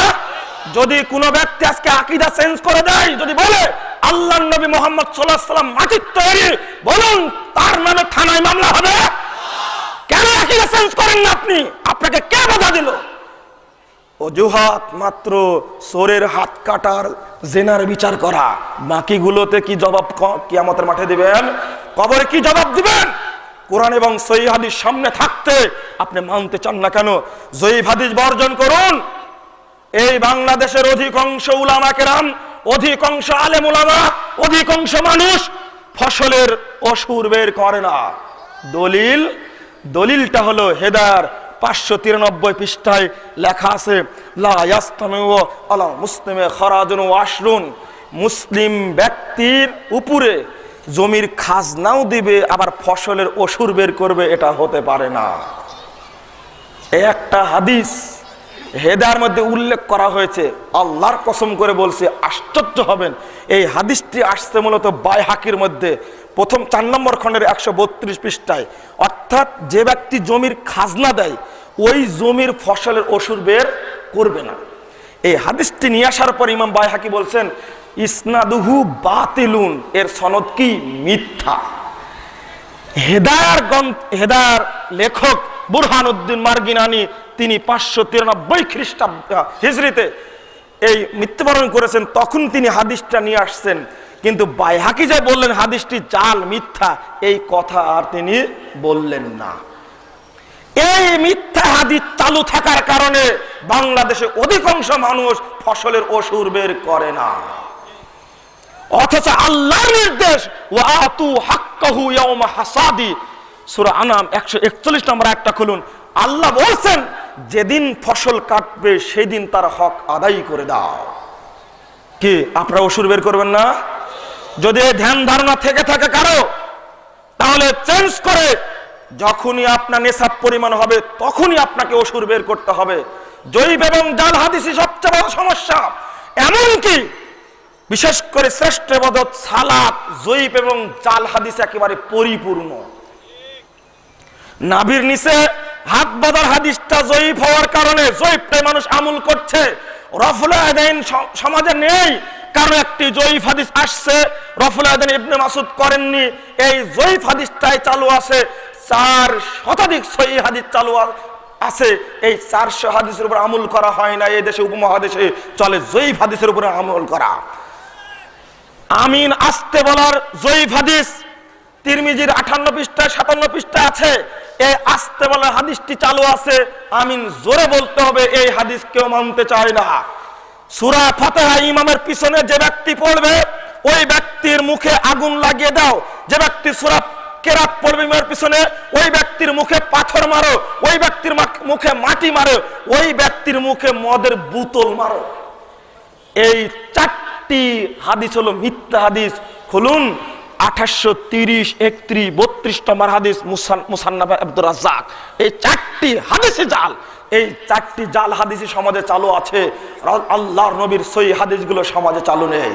যদি কোনো ব্যক্তি আজকে আকীদা চেঞ্জ করে দেয়, যদি বলে আল্লাহর নবী মুহাম্মদ সাল্লাল্লাহু আলাইহি সাল্লাম মাটির তৈরি, বলুন তার নামে থানায় মামলা হবে? কেন আকীদা চেঞ্জ করেন না আপনি? আপনাকে কে বাধা দিল? অজুহাত মাত্র চোরের হাত কাটার, জেনার বিচার করা, বাকিগুলোতে কি জবাব কিয়ামতের মাঠে দিবেন? কবরে কি জবাব দিবেন? কোরআন এবং সহিহ হাদিস সামনে থাকতে আপনি মানতে চান না কেন? জয়ীফ হাদিস বর্জন করুন। এই বাংলাদেশের অধিকাংশ উলামা কেরাম, অধিকাংশ আলেম উলামা, অধিকাংশ মানুষ ফসলের অসুর বের করে না। দলিলটা হলো হেদায়ার 593 পৃষ্ঠায় লেখা আছে, লা ইয়াস্তামিউ আলা মুসলিমে খারাজুন ওয়া আশরুন। মুসলিম ব্যক্তির উপরে জমির খাজনাও দিবে, আবার ফসলের অসুর বের করবে, এটা হতে পারে না। এই একটা হাদিস হেদায়ের মধ্যে উল্লেখ করা হয়েছে, আল্লাহর কসম করে বলছে আশ্চর্য হবেন, এই হাদিসটি আসছে মূলত বাইহাকির মধ্যে প্রথম 4 নম্বর খণ্ডের 132 পৃষ্ঠায়। অর্থাৎ যে ব্যক্তি জমির খাজনা দেয় ওই জমির ফসলের ওসুর বের করবে না। এই হাদিসটি নিয়ে আসার পর ইমাম বাইহাকি বলছেন ইসনাদুহু বাতিলুন, এর সনদ কি মিথ্যা। হেদায়ার লেখক বুরহানুদ্দিন মারগিনানি তিনি 593 খ্রিস্টাব্দ হিজরিতে এই মৃত্যুবরণ করেছেন, তখন তিনি হাদিসটা নিয়ে আসছেন। কিন্তু বাইহাকি যে বললেন হাদিসটি জাল মিথ্যা, এই কথা আর তিনি বললেন না। এই মিথ্যা হাদিস চালু থাকার কারণে বাংলাদেশে অধিকাংশ মানুষ ফসলের ওসুর বের করে না। অথচ আল্লাহর নির্দেশ ওয়াতু হাক্কাহু ইয়াউমা হাসাদি, সূরা আনাম 141 নম্বর আয়াতটা খুলুন। আল্লাহ বলছেন যেদিন ফসল কাটবে সেদিন তার হক আদায় করে দাও। কি আপনারা ওসুর বের করবেন না? যদি ধ্যান ধারণা থেকে থাকে কারো, তাহলে চেঞ্জ করে যখনই আপনার নেশাব পরিমাণ হবে তখনই আপনাকে ওসুর বের করতে হবে। জৈব এবং জাল হাদিসই সবচেয়ে বড় সমস্যা। এমনকি বিশেষ করে শ্রেষ্ঠ ইবাদত সালাত জৈব এবং জাল হাদিস একেবারে পরিপূর্ণ। নাভির নিচে হাত বাঁধার হাদিসটা জয়ীফ হওয়ার কারণে জয়ীফটাই মানুষ আমল করছে। রফুল আদাইন সমাজে নেই, কারণ একটি জয়ীফ হাদিস আসছে, রফুল আদাইন ইবনে মাসউদ করেননি, এই জয়ীফ হাদিসটাই চালু আছে। 4 শতাধিক সহিহ হাদিস চালু আছে, এই 400 হাদিসের উপর আমল করা হয় না। এই দেশে উপমহাদেশে চলে জয়ীফ হাদিসের উপরে আমল করা। আমিন আসতে বলার জয়ীফ হাদিস তিরমিজির 58 পৃষ্ঠায় 57 পৃষ্ঠায় আছে। এই আসতে বলার হাদিসটি চালু আছে, আমিন জোরে বলতে হবে, এই হাদিস কেউ মানতে চায় না। সূরা ফাতিহা ইমামের পিছনে যে ব্যক্তি পড়বে ওই ব্যক্তির মুখে আগুন লাগিয়ে দাও। যে ব্যক্তি সূরা কেরাত পড়বে ইমামের পিছনে ওই ব্যক্তির মুখে পাথর মারো, ওই ব্যক্তির মুখে মাটি মারো, ওই ব্যক্তির মুখে মদের বোতল মারো। এই 4টি হাদিস হলো মিথ্যা হাদিস। খুলুন 2830, 31, 32 নম্বর হাদিস মুসান্নাফ আব্দুর রাজ্জাক। এই 4টি হাদিসই জাল। এই 4টি জাল হাদিসই সমাজে চালু আছে, আল্লাহর নবীর সহিহ হাদিসগুলো সমাজে চালু নেই।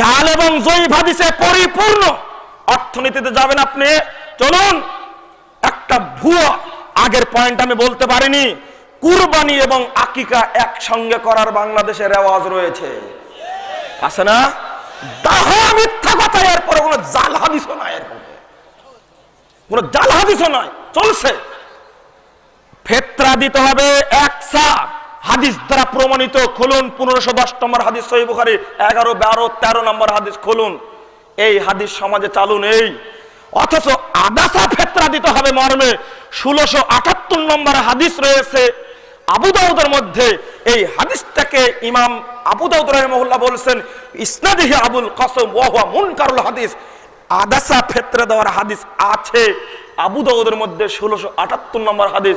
জাল এবং জয়ীফ হাদিসে পরিপূর্ণ। অর্থনীতিতে যাবেন আপনি, চলুন একটা ভুয়া, আগের পয়েন্ট আমি বলতে পারিনি, কুরবানি এবং আকিকা একসঙ্গে করার বাংলাদেশে রেওয়াজ রয়েছে, আছে না? দাহা মিথ্যা কথা, এরপরে কোনো জাল হাদিসও নাই, এরপরে কোনো জাল হাদিসও নাই, চলছে। ফিতরা দিতে হবে 100 হাদিস দ্বারা প্রমাণিত। খুলুন 1510 নম্বর হাদিস সহিহ বুখারী, 11, 12, 13 নম্বর হাদিস খুলুন। এই হাদিস সমাজে চালু নেই। অথচ আদাসা ফিতরা দিতে হবে মর্মে 1678 নম্বর হাদিস রয়েছে আবু দাউদের মধ্যে। এই হাদিসটাকে ইমাম আবু দাউদ রাহিমাহুল্লাহ বলেছেন ইসনাদিহি আবুল কাসম ওয়া হুয়া মুনকারুল হাদিস। আদাসা ফিতরা দেওয়ার হাদিস আছে আবু দাউদের মধ্যে 1678 নম্বর হাদিস,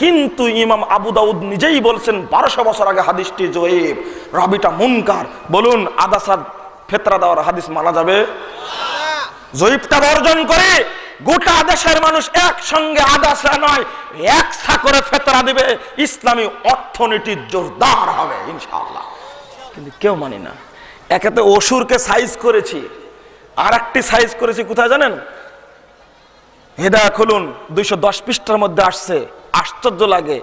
কিন্তু ইমাম আবু দাউদ নিজেই বলছেন 1200 বছর আগে হাদিসটি জয়ীফ, রাবিটা মুনকার। বলুন আদাসা ফিতরা দেওয়ার হাদিস মানা যাবে? জয়ীফটা বর্জন করে গোটা দেশের মানুষ একসঙ্গে আদাসা নয় 100 করে ফিতরা দিবে, ইসলামী অর্থনীতি জোরদার হবে ইনশাআল্লাহ। কিন্তু কেউ মানে না। একেতে অসুরকে সাইজ করেছি, আর একটি সাইজ করেছি কোথায় জানেন? হেদায়া খুলুন 210 পৃষ্ঠার মধ্যে আসছে। আশ্চর্য লাগে,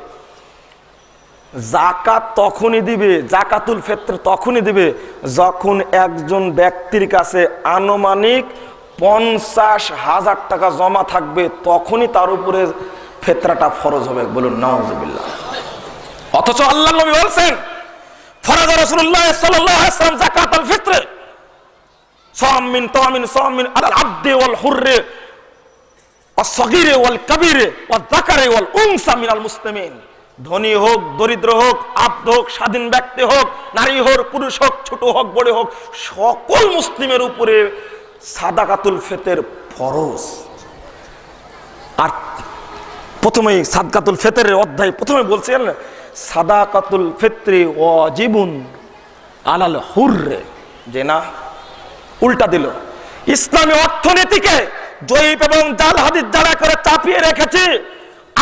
যাকাত তখনই দিবে, যাকাতুল ফিতর তখনই দিবে যখন একজন ব্যক্তির কাছে আনুমানিক 50,000 টাকা জমা থাকবে, তখনই তার উপরে ফিতরাটা ফরজ হবে। বলুন নাউজুবিল্লাহ। অথচ আল্লাহর নবী বলেন ফরজ রাসূলুল্লাহ সাল্লাল্লাহু আলাইহি ওয়াসাল্লাম যাকাতুল ফিতর সামিন তামিন সামিন আলাল আবদি ওয়াল হুররি ওয়াস সাগীরি ওয়াল কাবীরি ওয়াজ যাকারি ওয়াল উনসা মিনাল মুসলিমিন। ধনী হোক দরিদ্র হোক, আব্দ হোক স্বাধীন ব্যক্তি হোক, নারী হোক পুরুষ হোক, ছোট হোক বড় হোক, সকল মুসলিমের উপরে সাদাকাতুল ফিতর ফরজ। আর প্রথমেই সাদকাতুল ফিতরের অধ্যায় প্রথমে বলছেন সাদাকাতুল ফিতরি ওয়াজিবুন আলাল হুররে, যে না উল্টা দিল। ইসলামী অর্থনীতিকে জয়ীফ এবং জাল হাদিস যারা করে চাপিয়ে রেখেছে,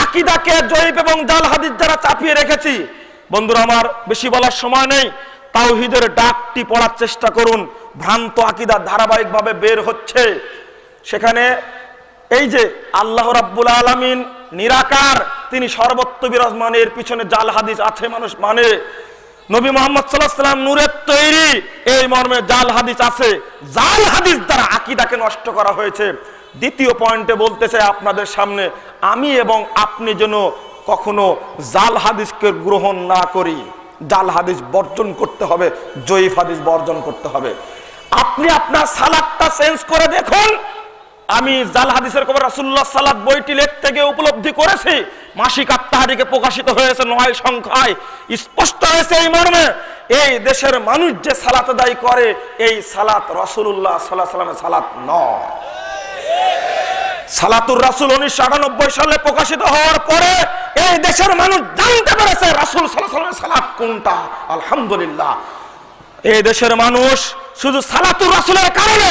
আকীদাকে জয়ীফ এবং জাল হাদিস যারা চাপিয়ে রেখেছি, বন্ধুরা আমার বেশি বলার সময় নেই, তাওহীদের ডাকটি পড়ার চেষ্টা করুন। ভ্রান্ত আকীদা ধারাবাহিকভাবে বের হচ্ছে। সেখানে এই যে আল্লাহ রাব্বুল আলামিন নিরাকার, তিনি সর্বত্র বিরাজমান, এর পিছনে জাল হাদিস আছে, মানুষ মানে। নবী মুহাম্মদ সাল্লাল্লাহু আলাইহি ওয়াসাল্লাম নূরের তৈরি, এই মর্মে জাল হাদিস আছে। জাল হাদিস দ্বারা আকীদাকে নষ্ট করা হয়েছে। দ্বিতীয় পয়েন্টে বলতে চাই আপনাদের সামনে, আমি এবং আপনি যেন কখনো জাল হাদিসকে গ্রহণ না করি। জাল হাদিস বর্জন করতে হবে, জয়ীফ হাদিস বর্জন করতে হবে। আপনি আপনার সালাতটা চেঞ্জ করে দেখুন। আমি জাল হাদিসের খবর রাসূলুল্লাহ সালাত বইটি লিখতে গিয়ে উপলব্ধি করেছি। মাসিক আত্মাহারিকে প্রকাশিত হয়েছে 9 সংখ্যায়, স্পষ্ট হয়েছে এই মর্মে, এই দেশের মানুষ যে সালাত আদায় করে, এই সালাত রাসূলুল্লাহ সাল্লাল্লাহু আলাইহি ওয়াসাল্লামের সালাত নয়। সালাতুর রাসূল 1998 সালে প্রকাশিত হওয়ার পরে এই দেশের মানুষ জানতে পেরেছে রাসূল সাল্লাল্লাহু আলাইহি ওয়াসাল্লামের সালাত কোনটা। আলহামদুলিল্লাহ, এই দেশের মানুষ শুধু সালাতুর রাসূলের কারণে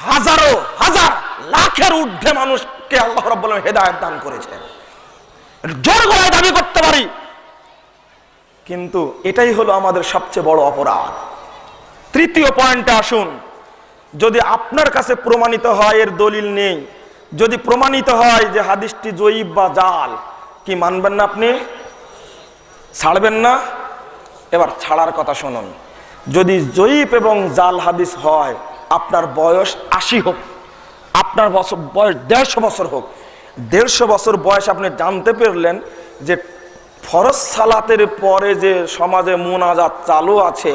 হাজারো হাজার লাখের ঊর্ধ্বে মানুষকে আল্লাহ রাব্বুল আলামিন হেদায়েত দান করেছেন। জোর গলায় দাবি করতে পারি, কিন্তু এটাই হলো আমাদের সবচেয়ে বড় অপরাধ। তৃতীয় পয়েন্টে আসুন। যদি আপনার কাছে প্রমাণিত হয়, এর দলিল নেই, যদি প্রমাণিত হয় যে হাদিসটি জয়ীফ বা জাল, কি মানবেন না আপনি? ছাড়বেন না? এবার ছাড়ার কথা শুনুন। যদি জয়ীফ এবং জাল হাদিস হয়, আপনার বয়স 80 হোক, আপনার বয়স 150 বছর হোক, 150 বছর বয়স আপনি জানতে পারলেন যে ফরজ সালাতের পরে যে সমাজে মুনাজাত চালু আছে,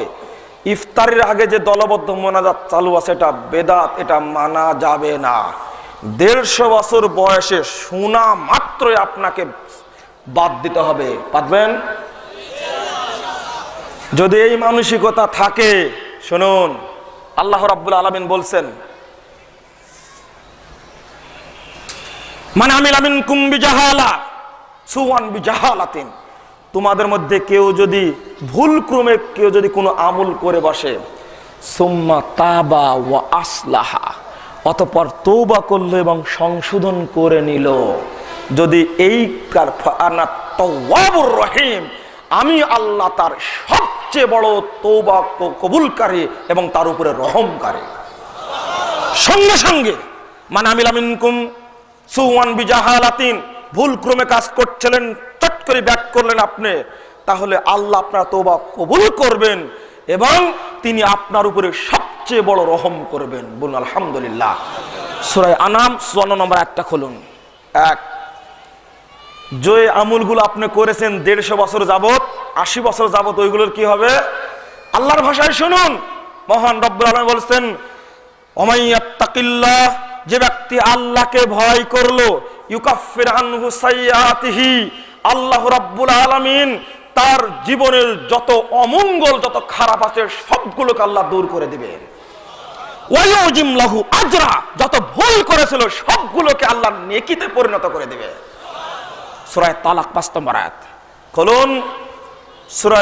ইফতারের আগে যে দলবদ্ধ মোনাজাত চালু আছে, এটা বেদাত, এটা মানা যাবে না। 150 বছর বয়সে শোনা মাত্রই আপনাকে বাদ দিতে হবে। পারবেন? যদি এই মানসিকতা থাকে, শুনুন, আল্লাহ রাব্বুল আলামিন বলছেন, মান আমিলা মিনকুম বিজাহালা সুওয়ান বিজাহালাতিন, তোমাদের মধ্যে কেউ যদি ভুল ক্রমে কেউ যদি কোনো আমল করে বসে, সুম্মা তাবা ওয়া আসলাহা, অতঃপর তওবা করলো এবং সংশোধন করে নিল, যদি এই ফাআনা তাওয়াবুর রহিম, আমি আল্লাহ তার সবচেয়ে বড় তওবা কবুলকারী এবং তার উপরে রহমকারী। সঙ্গে সঙ্গে মান আমিলা মিনকুম সুওয়ান বিজাহালাতিন, ভুল ক্রমে কাজ করছিলেন, চট করে ব্যাক করলেন আপনি, তাহলে আল্লাহ আপনার তওবা কবুল করবেন এবং তিনি আপনার উপরে সবচেয়ে বড় রহম করবেন। বলুন আলহামদুলিল্লাহ। সূরা আনাম 54 নম্বর আয়াতটা খুলুন। এক, যে আমলগুলো আপনি করেছেন 150 বছর যাবত, 80 বছর যাবত, ওইগুলোর কি হবে? আল্লাহর ভাষায় শুনুন, মহান রব্বুল আলামিন বলেছেন, ওমাইয়াত্তাকিল্লাহ, যে ব্যক্তি আল্লাহকে ভয় করলো, ইউকাফির আনহু সাইয়্যাতিহি, আল্লাহ রাব্বুল আলামিন তার জীবনের যত অমঙ্গল, যত খারাপ আছে সবগুলোকে আল্লাহ দূর করে দিবেন। ওয়ায়ুজিম লাহু আজরা, যত ভুল করেছিল সবগুলোকে আল্লাহ নেকিতে পরিণত করে দিবে। সূরা তালাক 5 নম্বর আয়াত খুলুন। সূরা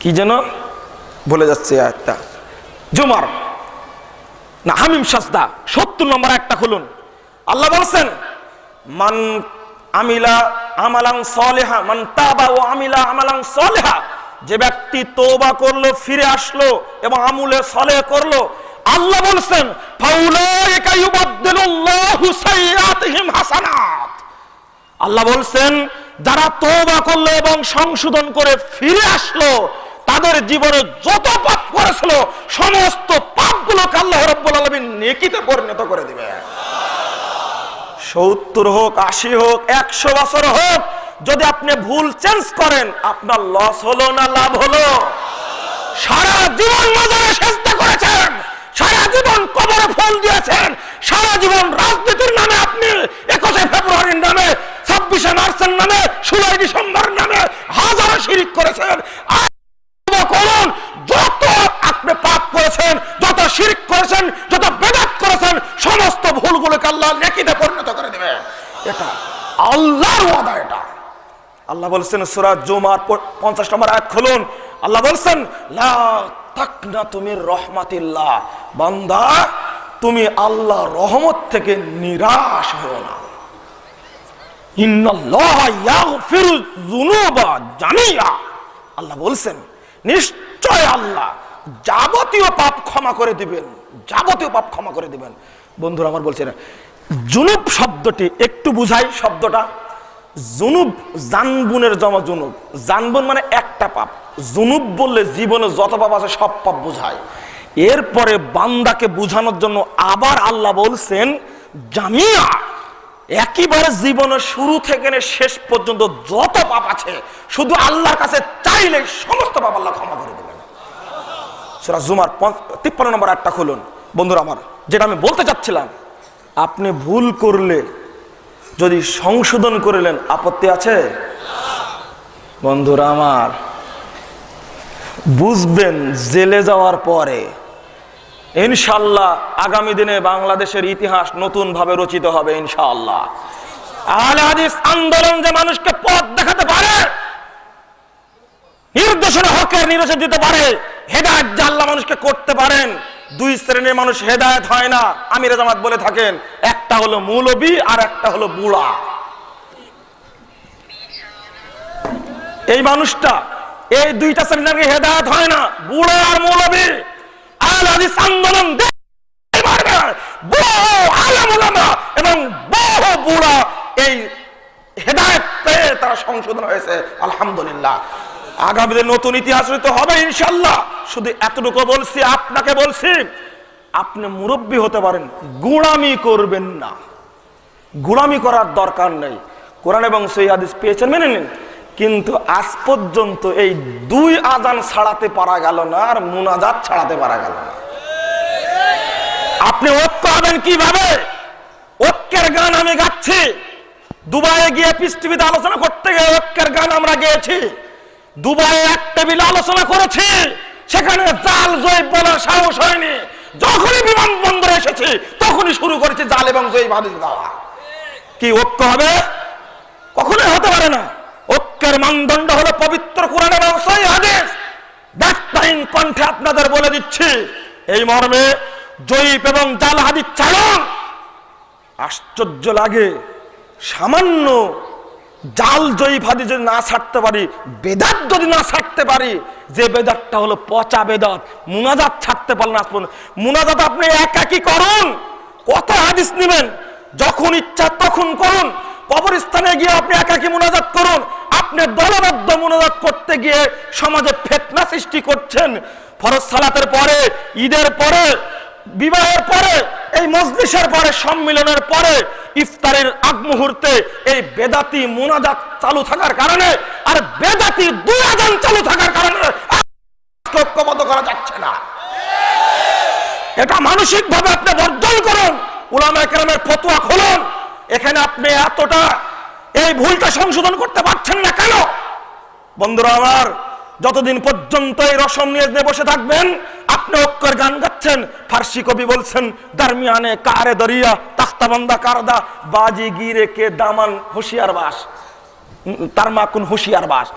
কি যেন ভুলে যাচ্ছে আয়াতটা, জুমার না হামিম সাজদা 70 নম্বর আয়াতটা খুলুন। আল্লাহ বলেন, মান আমিলা আমালান সালিহা, মান তাবা ওয়া আমিলা আমালান সালিহা, যে ব্যক্তি তওবা করলো, ফিরে আসলো এবং আমলে সালেহ করলো, আল্লাহ বলেন, ফাউলাইকা ইউবাদদিলুল্লাহু সাইয়্যাতিহিম হাসানাত, আল্লাহ বলেন যারা তওবা করলো এবং সংশোধন করে ফিরে আসলো, তাদের জীবনে যত পাপ করেছিল সমস্ত পাপগুলোকে আল্লাহ রাব্বুল আলামিন নেকিতে পরিণত করে দিবে। 70 হোক, 80 হোক, 100 বছর হোক, যদি আপনি ভুল চেঞ্জ করেন, আপনার লস হলো না লাভ হলো? সারা জীবন মাজারে সেজদা করেছেন, সারা জীবন কবরে ফুল দিয়েছেন, সারা জীবন রাজনীতির নামে আপনি 21শে ফেব্রুয়ারির নামে, 26শে মার্চের নামে, 16ই ডিসেম্বরের নামে হাজারো শিরক করেছেন। করুন, যত আপনি পাপ করেছেন, যত শিরক করেছেন, যত বেদাত করেছেন, সমস্ত ভুলগুলোকে আল্লাহ নেকিতে পরিণত করে দিবে। এটা আল্লাহর ওয়াদা। এটা আল্লাহ বলেছেন সূরা জুমার 50 নম্বর আয়াত খুলুন। আল্লাহ বলেছেন, লা তাকনাতু মির রাহমাতিল্লাহ, বান্দা তুমি আল্লাহর রহমত থেকে নিরাশ হও না। ইন্নাল্লাহা ইয়াগফিরু যুনুবা জামিআ, আল্লাহ বলছেন নিশ্চয় আল্লাহ যাবতীয় পাপ ক্ষমা করে দিবেন, যাবতীয় পাপ ক্ষমা করে দিবেন। বন্ধুরা আমার বলছেন জুনুব শব্দটি একটু বুঝাই। শব্দটা জুনুব জানবুনের জমা জুনুব, জানবুন মানে একটা পাপ, জুনুব বললে জীবনে যত পাপ আছে সব পাপ বোঝায়। এরপরে বান্দাকে বুঝানোর জন্য আবার আল্লাহ বলছেন জামিয়া, একেবারে জীবনের শুরু থেকে শেষ পর্যন্ত যত পাপ আছে শুধু আল্লাহর কাছে চাইলে সমস্ত পাপ আল্লাহ ক্ষমা করে দেবেন। সূরা জুমার 53 নম্বর আয়াতটা খুলুন। বন্ধুরা আমার, যেটা আমি বলতে চাচ্ছিলাম, আপনি ভুল করলে যদি সংশোধন করলেন আপত্তি আছে? বন্ধুরা আমার, বুঝবেন জেলে যাওয়ার পরে ইনশাআল্লাহ আগামী দিনে বাংলাদেশের ইতিহাস নতুন ভাবে রচিত হবে ইনশাআল্লাহ। আহলে হাদিস আন্দোলন যে মানুষকে পথ দেখাতে পারে, নির্দেশনা হকের নির্দেশ দিতে পারে, হেদায়েত যে আল্লাহ মানুষকে করতে পারেন। দুই শ্রেণীর মানুষ হেদায়েত হয় না, আমিরে জামাত বলে থাকেন, একটা হলো মৌলবী আর একটা হলো বুড়া। এই মানুষটা, এই দুইটা শ্রেণীর হেদায়েত হয় না, বুড়া আর মৌলবী। আহলে হাদিস আন্দোলন এবং বহু বুড়া এই হেদায়েত পেয়ে তারা সংশোধন হয়েছে আলহামদুলিল্লাহ। আগামী দিনে নতুন ইতিহাস রচিত হবে ইনশাআল্লাহ। শুধু এতটুকু বলছি, আপনাকে বলছি, আপনি মুরব্বী হতে পারেন, গোলামি করবেন না। গোলামি করার দরকার নেই। কোরআন এবং সহিহ হাদিস পেয়েছেন, মেনে নিন। কিন্তু আজ পর্যন্ত এই দুই আযান ছাড়াতে পারা গেল না, আর মুনাজাত ছাড়াতে পারা গেল না। আপনি ঐক্য হবেন কিভাবে? ঐক্যের গান আমি গাচ্ছি, দুবাইয়ে গিয়ে পিস টিভিতে আলোচনা করতে গিয়ে ঐক্যের গান আমরা গেয়েছি। দুবাইয়ে এক টেবিলে আলোচনা করেছি, সেখানে জাল জয়ীব বলার সাহস হয়নি। যখনই বিমানবন্দরে এসেছি তখনই শুরু করেছি জাল এবং জয়ীব হাদিস গাওয়া। কি ঐক্য হবে? কখনোই হতে পারে না। ঐক্যের মানদণ্ড হলো পবিত্র কোরআন এবং সহিহ হাদিস। ব্যাকটাইম কণ্ঠে আপনাদের বলে দিচ্ছি, এই মর্মে জয়ীব এবং জাল হাদিস ছাড়ুন। আশ্চর্য লাগে, সামান্য জাল জয়ীব হাদিস যদি না ছাড়তে পারি, বেদাত যদি না ছাড়তে পারি, যে বেদাতটা হলো পচা বেদাত, মুনাজাত ছাড়তে পারলেন না। মুনাজাত আপনি একাকি করুন, কত হাদিস নেবেন? যখন ইচ্ছা তখন করুন। কবরস্থানে গিয়ে আপনি একাকি মুনাজাত করুন। আপনি দলবদ্ধ মুনাজাত করতে গিয়ে সমাজে ফিতনা সৃষ্টি করছেন। ফরজ সালাতের পরে, ঈদের পরে, বিবাহের পরে, এই মজলিসের পরে, সম্মিলনের পরে, ইফতারের আগ মুহূর্তে এই বেদাতি মুনাজাত চালু থাকার কারণে আর বেদাতি দুই আযান চালু থাকার কারণে ঐক্যবদ্ধ করা যাচ্ছে না। এটা মানসিক ভাবে আপনি বর্জন করুন। উলামায়ে কেরামের ফতোয়া খুলুন। এখানে আপনি এতটা এই ভুলটা সংশোধন করতে পারছেন না কেন? বন্ধুরা আমার, যতদিন পর্যন্ত এই রসম নিয়ে বসে থাকবেন, আপনি ঐক্যের গান গাচ্ছেন। ফার্সি কবি বলছেন, দারমিয়ানে কারে দরিয়া তাখতাবন্দা কারদা বাজি গিরে কে দামান হুশিয়ার বাস, তার মা কোন হুশিয়ার বাস।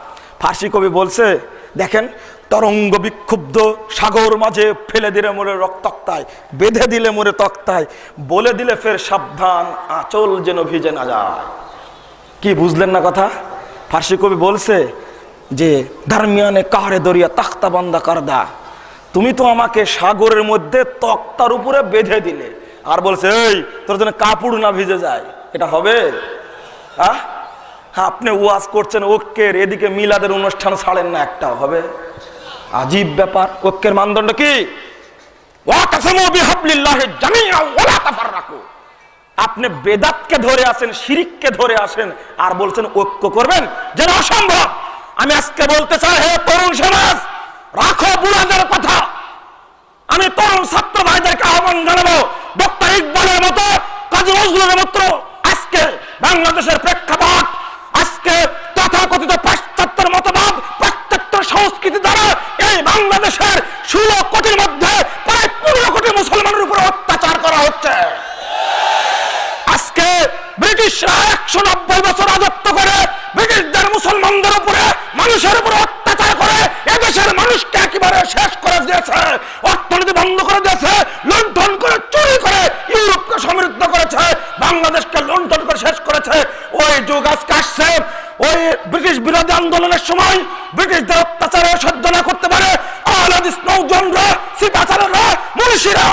ফার্সি কবি বলছে, দেখেন, তরঙ্গ বিক্ষুব্ধ সাগর মাঝে ফেলে দিলে মোরে রক্তক্তায়, বেঁধে দিলে মোরে তক্তায়, বলে দিলে ফের সাবধান আঁচল যেন ভিজে না যায়। কি বুঝলেন না কথা? ফার্সি কবি বলছে যে দারমিয়ানে কারে দরিয়া তাখতাবন্দা কারদা, তুমি তো আমাকে সাগরের মধ্যে তক্তার উপরে বেঁধে দিলে, আর বলছে এই তোর জন্য কাপড় না ভিজে যায়। এটা হবে? আপনি ওয়াজ করছেন ঐক্যের, এদিকে মিলাদের অনুষ্ঠান ছাড়েন না একটা, হবে? আজীব ব্যাপার। ঐক্যের মানদণ্ড কি? ওয়াতাসিমু বিহাবলিল্লাহি জামিআ ওয়া লা তাফাররাকু। আপনি বেদাতকে ধরে আসেন, শিরিককে ধরে আসেন, আর বলছেন ঐক্য করবেন, যেন অসম্ভব। আমি আজকে বলতে চাই, হে তরুণ সমাজ, রাখো বুড়াদের কথা। আমি তরুণ ছাত্র ভাইদেরকে আহ্বান জানাবো, ডক্টর ইকবালের মতো, কাজী নজরুলের মতো আজকে বাংলাদেশের প্রেক্ষাপট, আজকে তথাকথিত পাশ্চাত্যের মতবাদ, পাশ্চাত্য সংস্কৃতি দ্বারা এই বাংলাদেশের 16 কোটির মধ্যে প্রায় 15 কোটি মুসলমানের উপর অত্যাচার করা হচ্ছে। আজকে ব্রিটিশরা 190 বছর রাজত্ব করে ব্রিটিশদের মুসলমানদের উপরে, মানুষের উপরে অত্যাচার করে এদেশের মানুষকে একেবারে শেষ করে দিয়েছে, অর্থনীতি বন্ধ করে দিয়েছে, লুণ্ঠন করে, চুরি করে করেছে, ওই যুগ আজকে আসছে। ওই ব্রিটিশ বিরোধী আন্দোলনের সময় ব্রিটিশদের অত্যাচারে সহ্য না করতে পারে নৌজনরা, সিপাচারেরা, মুনিশিরা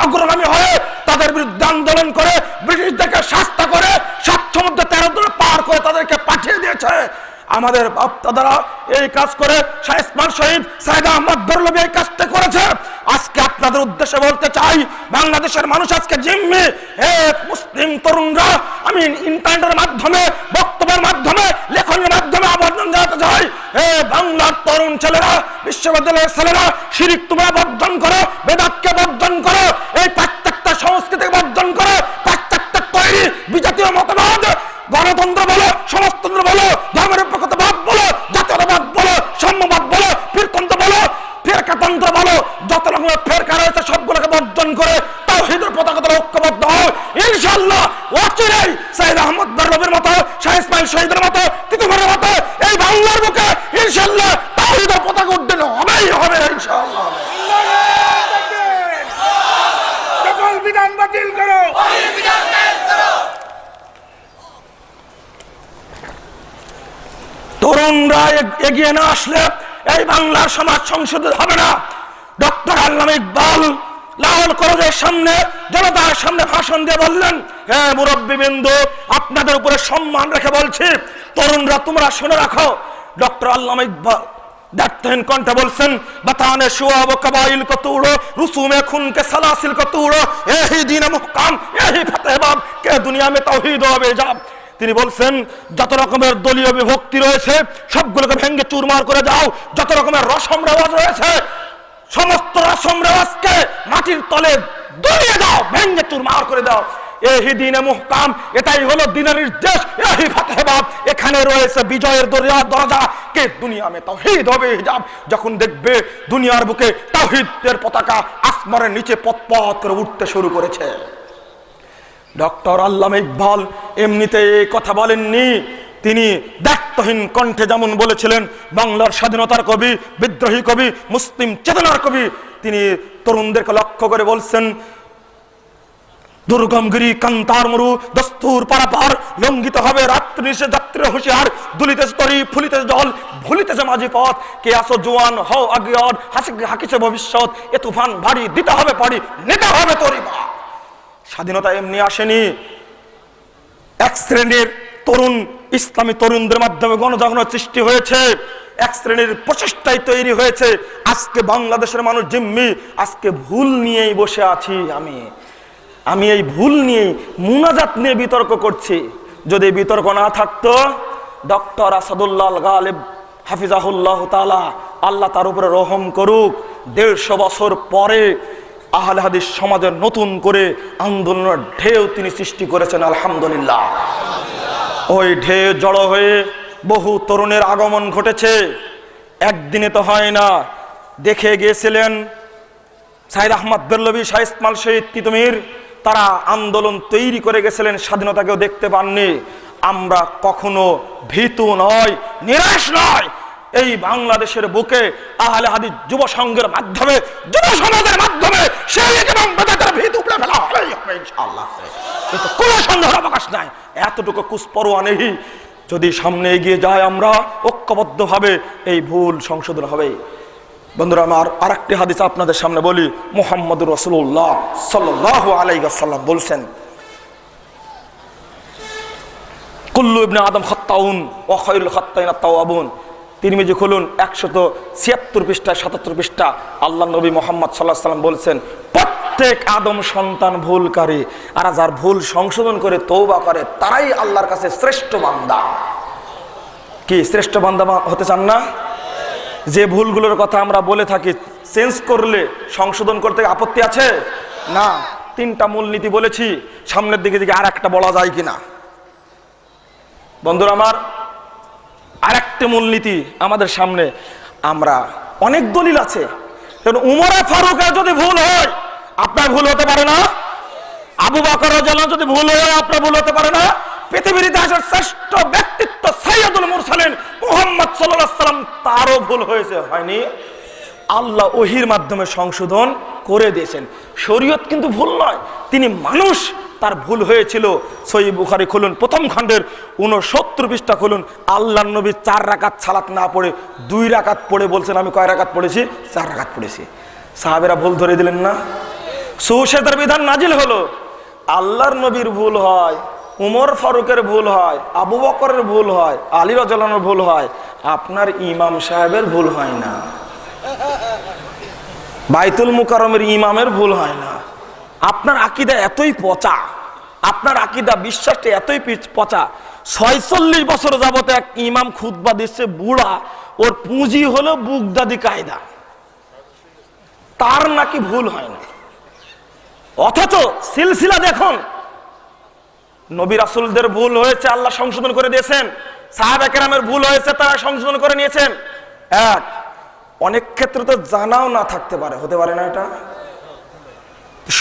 অগ্রগামী হয়ে তাদের বিরুদ্ধে আন্দোলন করে ব্রিটিশদেরকে শাস্তি করে 7 সমুদ্র 13 দূরে পার করে তাদেরকে পাঠিয়ে দিয়েছে। আমাদের বাপ-দাদারা এই কাজ করে, শাহ ইসমাইল শহীদ, সাইদ আহমদ বেরলভী এই কাজটা করেছে। আজকে আপনাদের উদ্দেশ্যে বলতে চাই, বাংলাদেশের মানুষ আজকে জিম্মি। হে মুসলিম তরুণরা, আমি ইন্টারনেটের মাধ্যমে, বক্তব্যের মাধ্যমে, লেখনের মাধ্যমে আবেদন জানাতে চাই, হে বাংলার তরুণ ছেলেরা, বিশ্ববিদ্যালয়ের ছেলেরা, শিরিক তোমরা বর্জন করো, বেদাতকে বর্জন করো, এই পাশ্চাত্য সংস্কৃতিকে বর্জন করো, পাশ্চাত্য তৈরি বিজাতীয় মতবাদ, গণতন্ত্র বলো, সমাজতন্ত্র বলো, ধর্মনিরপেক্ষতাবাদ বলো, জাতীয়তাবাদ বলো, সাম্যবাদ বলো, ফিরতন্ত্র বলো, ফেরকাতন্ত্র বলো, যত রকমের ফেরকা রয়েছে সবগুলোকে বর্জন করে তাওহীদের পতাকাতে ঐক্যবদ্ধ হও। ইনশাআল্লাহ অচিরেই সাইদ আহমদ বেরলভীর মতো, শাহ ইসমাইল শহীদের মতো, তিতুমিরের মতো এই বাংলার বুকে ইনশাআল্লাহ তাওহীদের পতাকা উড্ডীন হবেই হবে ইনশাআল্লাহ। সকল বিধান বাতিল করো, বিধান কায়েম করো। তরুণরা এগিয়ে না আসলে এই বাংলার সমাজ সংশোধন হবে না। ডক্টর আল্লামা ইকবাল লাহোর কলেজের সামনে জনতার সামনে ভাষণ দিয়ে বললেন, হ্যাঁ মুরব্বিবৃন্দ, আপনাদের উপরে সম্মান রেখে বলছি, তরুণরা তোমরা শুনে রাখো। ডক্টর আল্লামা ইকবাল দায়িত্বহীন কণ্ঠে বলছেন, বাতানে শুআব কবাইল কো তুড়ো, রুসুমে খুন কে সালাসিল কো তুড়ো, এহি দ্বীন মুহকাম, এহি ফতেহবাব কে দুনিয়া মে তাওহীদ ও বেজাব। তিনি বলছেন, যত রকমের দলীয় বিভক্তি রয়েছে সবগুলোকে ভেঙে চুরমার করে দাও, যত রকমের রসম রেওয়াজ রয়েছে সমস্ত রসম রেওয়াজকে মাটির তলে দলিয়ে দাও, ভেঙে চুরমার করে দাও। এহি দ্বীনে মুহকাম, এটাই হলো দ্বীনের নির্দেশ, এহি ফতেহবাব, এখানে রয়েছে বিজয়ের দরজা, কে দুনিয়া মে তাওহীদ হবে হিজাব। যখন দেখবে দুনিয়ার বুকে তাওহীদের পতাকা আসমানের নিচে পথ করে উঠতে শুরু করেছে। ডক্টর আল্লামা ইকবাল এমনিতে এই কথা বলেননি, তিনি দায়িত্বহীন কণ্ঠে যেমন বলেছিলেন, বাংলার স্বাধীনতার কবি, বিদ্রোহী কবি, মুসলিম চেতনার কবি, তিনি তরুণদেরকে লক্ষ্য করে বলছেন, দুর্গমগিরি কান্তার মরু দস্তুর পারাপার, লঙ্ঘিত হবে রাত্রি নিশে যাত্রী হুঁশিয়ার, দুলিতেছে তরি ফুলিতেছে জল, ভুলিতেছে মাঝি পথ, কে আসো জোয়ান হও আগিয়ার, হাকিছে ভবিষ্যৎ, এ তুফান ভারী দিতে হবে পারি, নিতে হবে তরিবা। স্বাধীনতা এমনি আসেনি, এক শ্রেণীর তরুণ ইসলামী তরুণদের মাধ্যমে গণজাগরণের সৃষ্টি হয়েছে, এক শ্রেণীর প্রচেষ্টায় তৈরি হয়েছে। আজকে বাংলাদেশের মানুষ জিম্মি, আজকে ভুল নিয়েই বসে আছি। আমি এই ভুল নিয়েই মুনাজাত নিয়ে বিতর্ক করছি। যদি বিতর্ক না থাকতো, ডক্টর আসাদুল্লাহ গালিব হাফিজাহুল্লাহ তাআলা, আল্লাহ তার উপরে রহম করুক, 150 বছর পরে আহলে হাদিস সমাজের নতুন করে আন্দোলনের ঢেউ তিনি সৃষ্টি করেছেন, আলহামদুলিল্লাহ। ওই ঢেউ জড়ো হয়ে বহু তরুণের আগমন ঘটেছে, একদিনে তো হয় না। দেখে গিয়েছিলেন সাইদ আহমদ বেরলভী, শাহ ইসমাইল শহীদ, তিতুমির, তারা আন্দোলন তৈরি করে গেছিলেন, স্বাধীনতাকেও দেখতে পাননি। আমরা কখনো ভীতু নয়, নিরাশ নয়। এই বাংলাদেশের বুকে আহলে হাদিস যুব সংঘের মাধ্যমে, যুব সমাজের মাধ্যমে সেই এবং বেদাতের ভিত উপড়ে ফেলা হবেই হবে ইনশাআল্লাহ, কিন্তু কোনো সন্দেহের অবকাশ নাই। এতটুকু কুসপরোয়া নেই, যদি সামনে এগিয়ে যায় আমরা ঐক্যবদ্ধভাবে এই ভুল সংশোধন হবে। বন্ধুরা আমার, আরেকটি হাদিস আপনাদের সামনে বলি। মুহাম্মদুর রাসূলুল্লাহ সাল্লাল্লাহু আলাইহি ওয়াসাল্লাম বলছেন, কুল্লু ইবনে আদম খাত্তাউন ওয়া খায়রুল খাত্তাইনা তাওয়াবুন। তিরমিজি খুলুন 176 পৃষ্ঠায় 77 পৃষ্ঠা। আল্লাহ নবী মুহাম্মদ সাল্লাল্লাহু আলাইহি ওয়াসাল্লাম বলছেন, প্রত্যেক আদম সন্তান ভুলকারী, আর যার ভুল সংশোধন করে তওবা করে তারাই আল্লাহর কাছে শ্রেষ্ঠ বান্দা। কি শ্রেষ্ঠ বান্দা হতে চান না? যে ভুলগুলোর কথা আমরা বলে থাকি, চেঞ্জ করলে সংশোধন করতে আপত্তি আছে না? 3টা মূলনীতি বলেছি, সামনের দিকে আর একটা বলা যায় কিনা? বন্ধুরা আমার, আরেকটা মূলনীতি আমাদের সামনে, আমরা অনেক দলিল আছে। উমরে ফারুকের যদি ভুল হয়, আপনার ভুল হতে পারে না? আবু বকর রাদিয়াল্লাহু যদি ভুল হয়, আপনার ভুল হতে পারে না? পৃথিবীর ইতিহাসের শ্রেষ্ঠ ব্যক্তিত্ব সাইয়্যিদুল মুরসালিন মুহাম্মদ সাল্লাল্লাহু আলাইহি ওয়াসাল্লাম, তারও ভুল হয়েছে, হয়নি? আল্লাহ ওহির মাধ্যমে সংশোধন করে দিয়েছেন। শরীয়ত কিন্তু ভুল নয়, তিনি মানুষ, তার ভুল হয়েছিল। সহিহ বুখারী খুলুন, প্রথম খণ্ডের 69 পৃষ্ঠা খুলুন। আল্লাহর নবী 4 রাকাত সালাত না পড়ে 2 রাকাত পড়ে বলছেন আমি কয় রাকাত পড়েছি? 4 রাকাত পড়েছি। সাহাবেরা ভুল ধরে দিলেন না? সুসেদার বিধান নাজিল হলো। আল্লাহর নবীর ভুল হয়, উমর ফারুকের ভুল হয়, আবু বকরের ভুল হয়, আলী রাদিয়াল্লাহু আনহুর ভুল হয়, আপনার ইমাম সাহেবের ভুল হয় না, বাইতুল মুকাররমের ইমামের ভুল হয় না। আপনার আকীদা এতই পচা, আপনার আকীদা বিশ্বাসটা এতই পচা। 46 বছর যাবত এক ইমাম খুতবা দিচ্ছে বুড়া, ওর পুঁজি হলো বুগদাদি কায়দা, তার নাকি ভুল হয় না। অথচ সিলসিলা দেখুন, নবী রাসূলদের ভুল হয়েছে, আল্লাহ সংশোধন করে দিয়েছেন। সাহাবা কেরামের ভুল হয়েছে, তারা সংশোধন করে নিয়েছেন। এক, অনেক ক্ষেত্রে তো জানাও না থাকতে পারে, হতে পারে না? এটা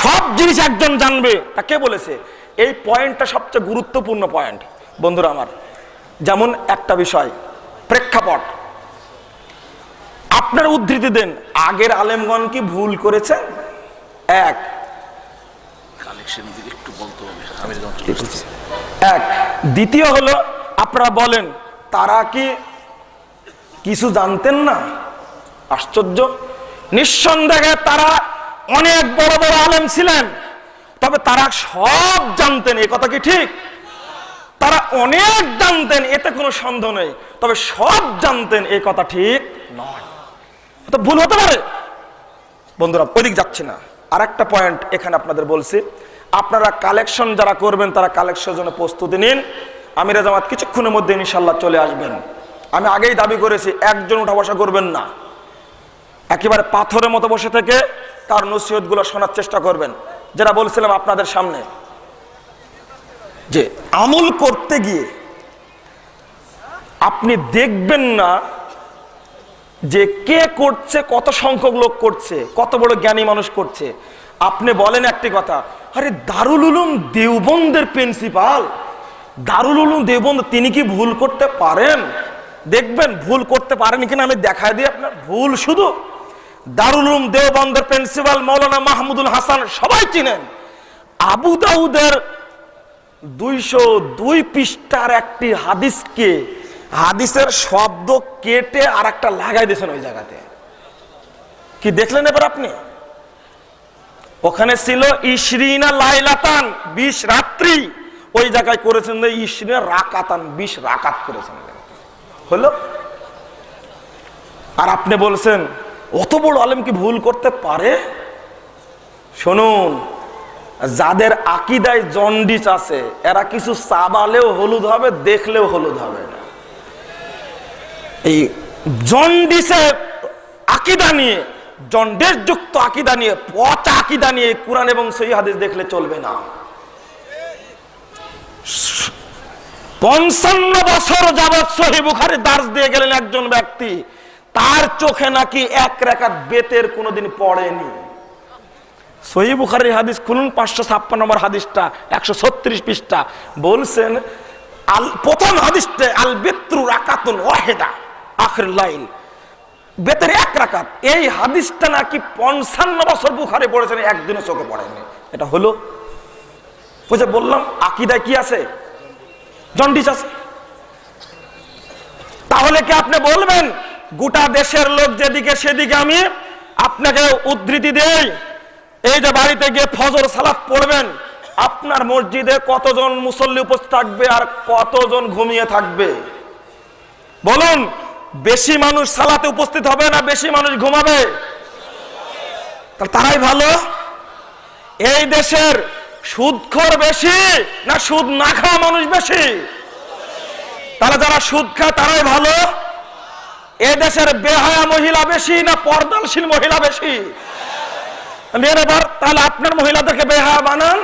সব জিনিস একজন জানবে, তা কে বলেছে? এই পয়েন্টটা সবচেয়ে গুরুত্বপূর্ণ পয়েন্ট বন্ধুরা আমার। যেমন একটা বিষয়, প্রেক্ষাপট, আপনার উদ্ধৃতি দেন, আগের আলেমগণ কি ভুল করেছেন? এক, এক। দ্বিতীয় হলো, আপনারা বলেন তারা কি কিছু জানতেন না? আশ্চর্য, নিঃসন্দেহে তারা অনেক বড় বড় আলেম ছিলেন, তবে তারা সব জানতেন, এই কথা কি ঠিক? তারা অনেক জানতেন, এতে কোনো সন্দেহ নেই, তবে সব জানতেন এই কথা ঠিক নয়। তো ভুল হতে পারে বন্ধুরা, ওইদিক যাচ্ছে না। আর একটা পয়েন্ট এখানে আপনাদের বলছি, আপনারা কালেকশন যারা করবেন তারা কালেকশনের জন্য প্রস্তুতি নিন। আমিরে জামাত কিছুক্ষণের মধ্যে ইনশাল্লাহ চলে আসবেন। আমি আগেই দাবি করেছি, একজন উঠা বসা করবেন না, একেবারে পাথরের মতো বসে থেকে তার নসিহতগুলো শোনার চেষ্টা করবেন। যেটা বলছিলাম আপনাদের সামনে, যে আমল করতে গিয়ে আপনি দেখবেন না যে কে করছে, কত সংখ্যক লোক করছে, কত বড় জ্ঞানী মানুষ করছে। আপনি বলেন একটি কথা, আরে দারুল উলুম দেওবন্দের প্রিন্সিপাল, দারুল উলুম দেওবন্দ, তিনি কি ভুল করতে পারেন? দেখবেন ভুল করতে পারেন কিনা আমি দেখাই দিই আপনার। ভুল শুধু দারুল উলুম দেওবন্দের প্রিন্সিপাল মাওলানা মাহমুদুল হাসান সবাই চিনেন। আবু দাউদের 202 পৃষ্ঠার একটি হাদিসকে, হাদিসের শব্দ কেটে আর একটা লাগাই দিয়েছেন ওই জায়গাতে। কি দেখলেন এবার আপনি? ওখানে ছিল ইশরিনা লাইলাতান, 20 রাত্রি, ওই জায়গায় করেছেন ইশরিনা রাকাতান, 20 রাকাত করেছেন। হলো? আর আপনি বলছেন অত বড় আলেম কি ভুল করতে পারে? শুনুন, যাদের আকীদায় জন্ডিস আছে এরা কিছু চাবালেও হলুদ হবে, দেখলেও হলুদ হবে না। এই জন্ডিসের আকীদা নিয়ে, জন্ডিস যুক্ত আকীদা নিয়ে, পচা আকীদা নিয়ে কুরআন এবং সহিহ হাদিস দেখলে চলবে না। 55 বছর যাবত সহিহ বুখারী দার্স দিয়ে গেলেন একজন ব্যক্তি, তার চোখে নাকি 1 রাকাত বেতের কোনোদিন পড়েনি। সহিহ বুখারীর হাদিস খুলুন, 556 নম্বর হাদিসটা, 136 পৃষ্ঠা। বলছেন প্রথম হাদিসটা, আল বিত্রু রাকাতুন ওয়াহিদা আখির লাইল, বেতের 1 রাকাত। এই হাদিসটা নাকি 55 বছর বুখারী পড়েছেন, একদিনও চোখে পড়েনি। এটা হলো? ওই যে বললাম আকীদায় কি আছে? জন্ডিস আছে। তাহলে কি আপনি বলবেন গোটা দেশের লোক যেদিকে সেদিকে আমি আপনাকে উদ্ধৃতি দেই? এই যে বাড়িতে গিয়ে ফজর সালাত পড়বেন, আপনার মসজিদে কতজন মুসল্লি উপস্থিত থাকবে আর কতজন ঘুমিয়ে থাকবে? বলুন, বেশি মানুষ সালাতে উপস্থিত হবে না বেশি মানুষ ঘুমাবে? তারাই ভালো। এই দেশের সুদখোর বেশি না সুদ না খাওয়া মানুষ বেশি? তাহলে যারা সুদ খায় তারাই ভালো। এ দেশের বেহায়া মহিলা বেশি না পর্দাশীল মহিলা বেশি? তাহলে আপনার মহিলাদেরকে বেহায়া বানান,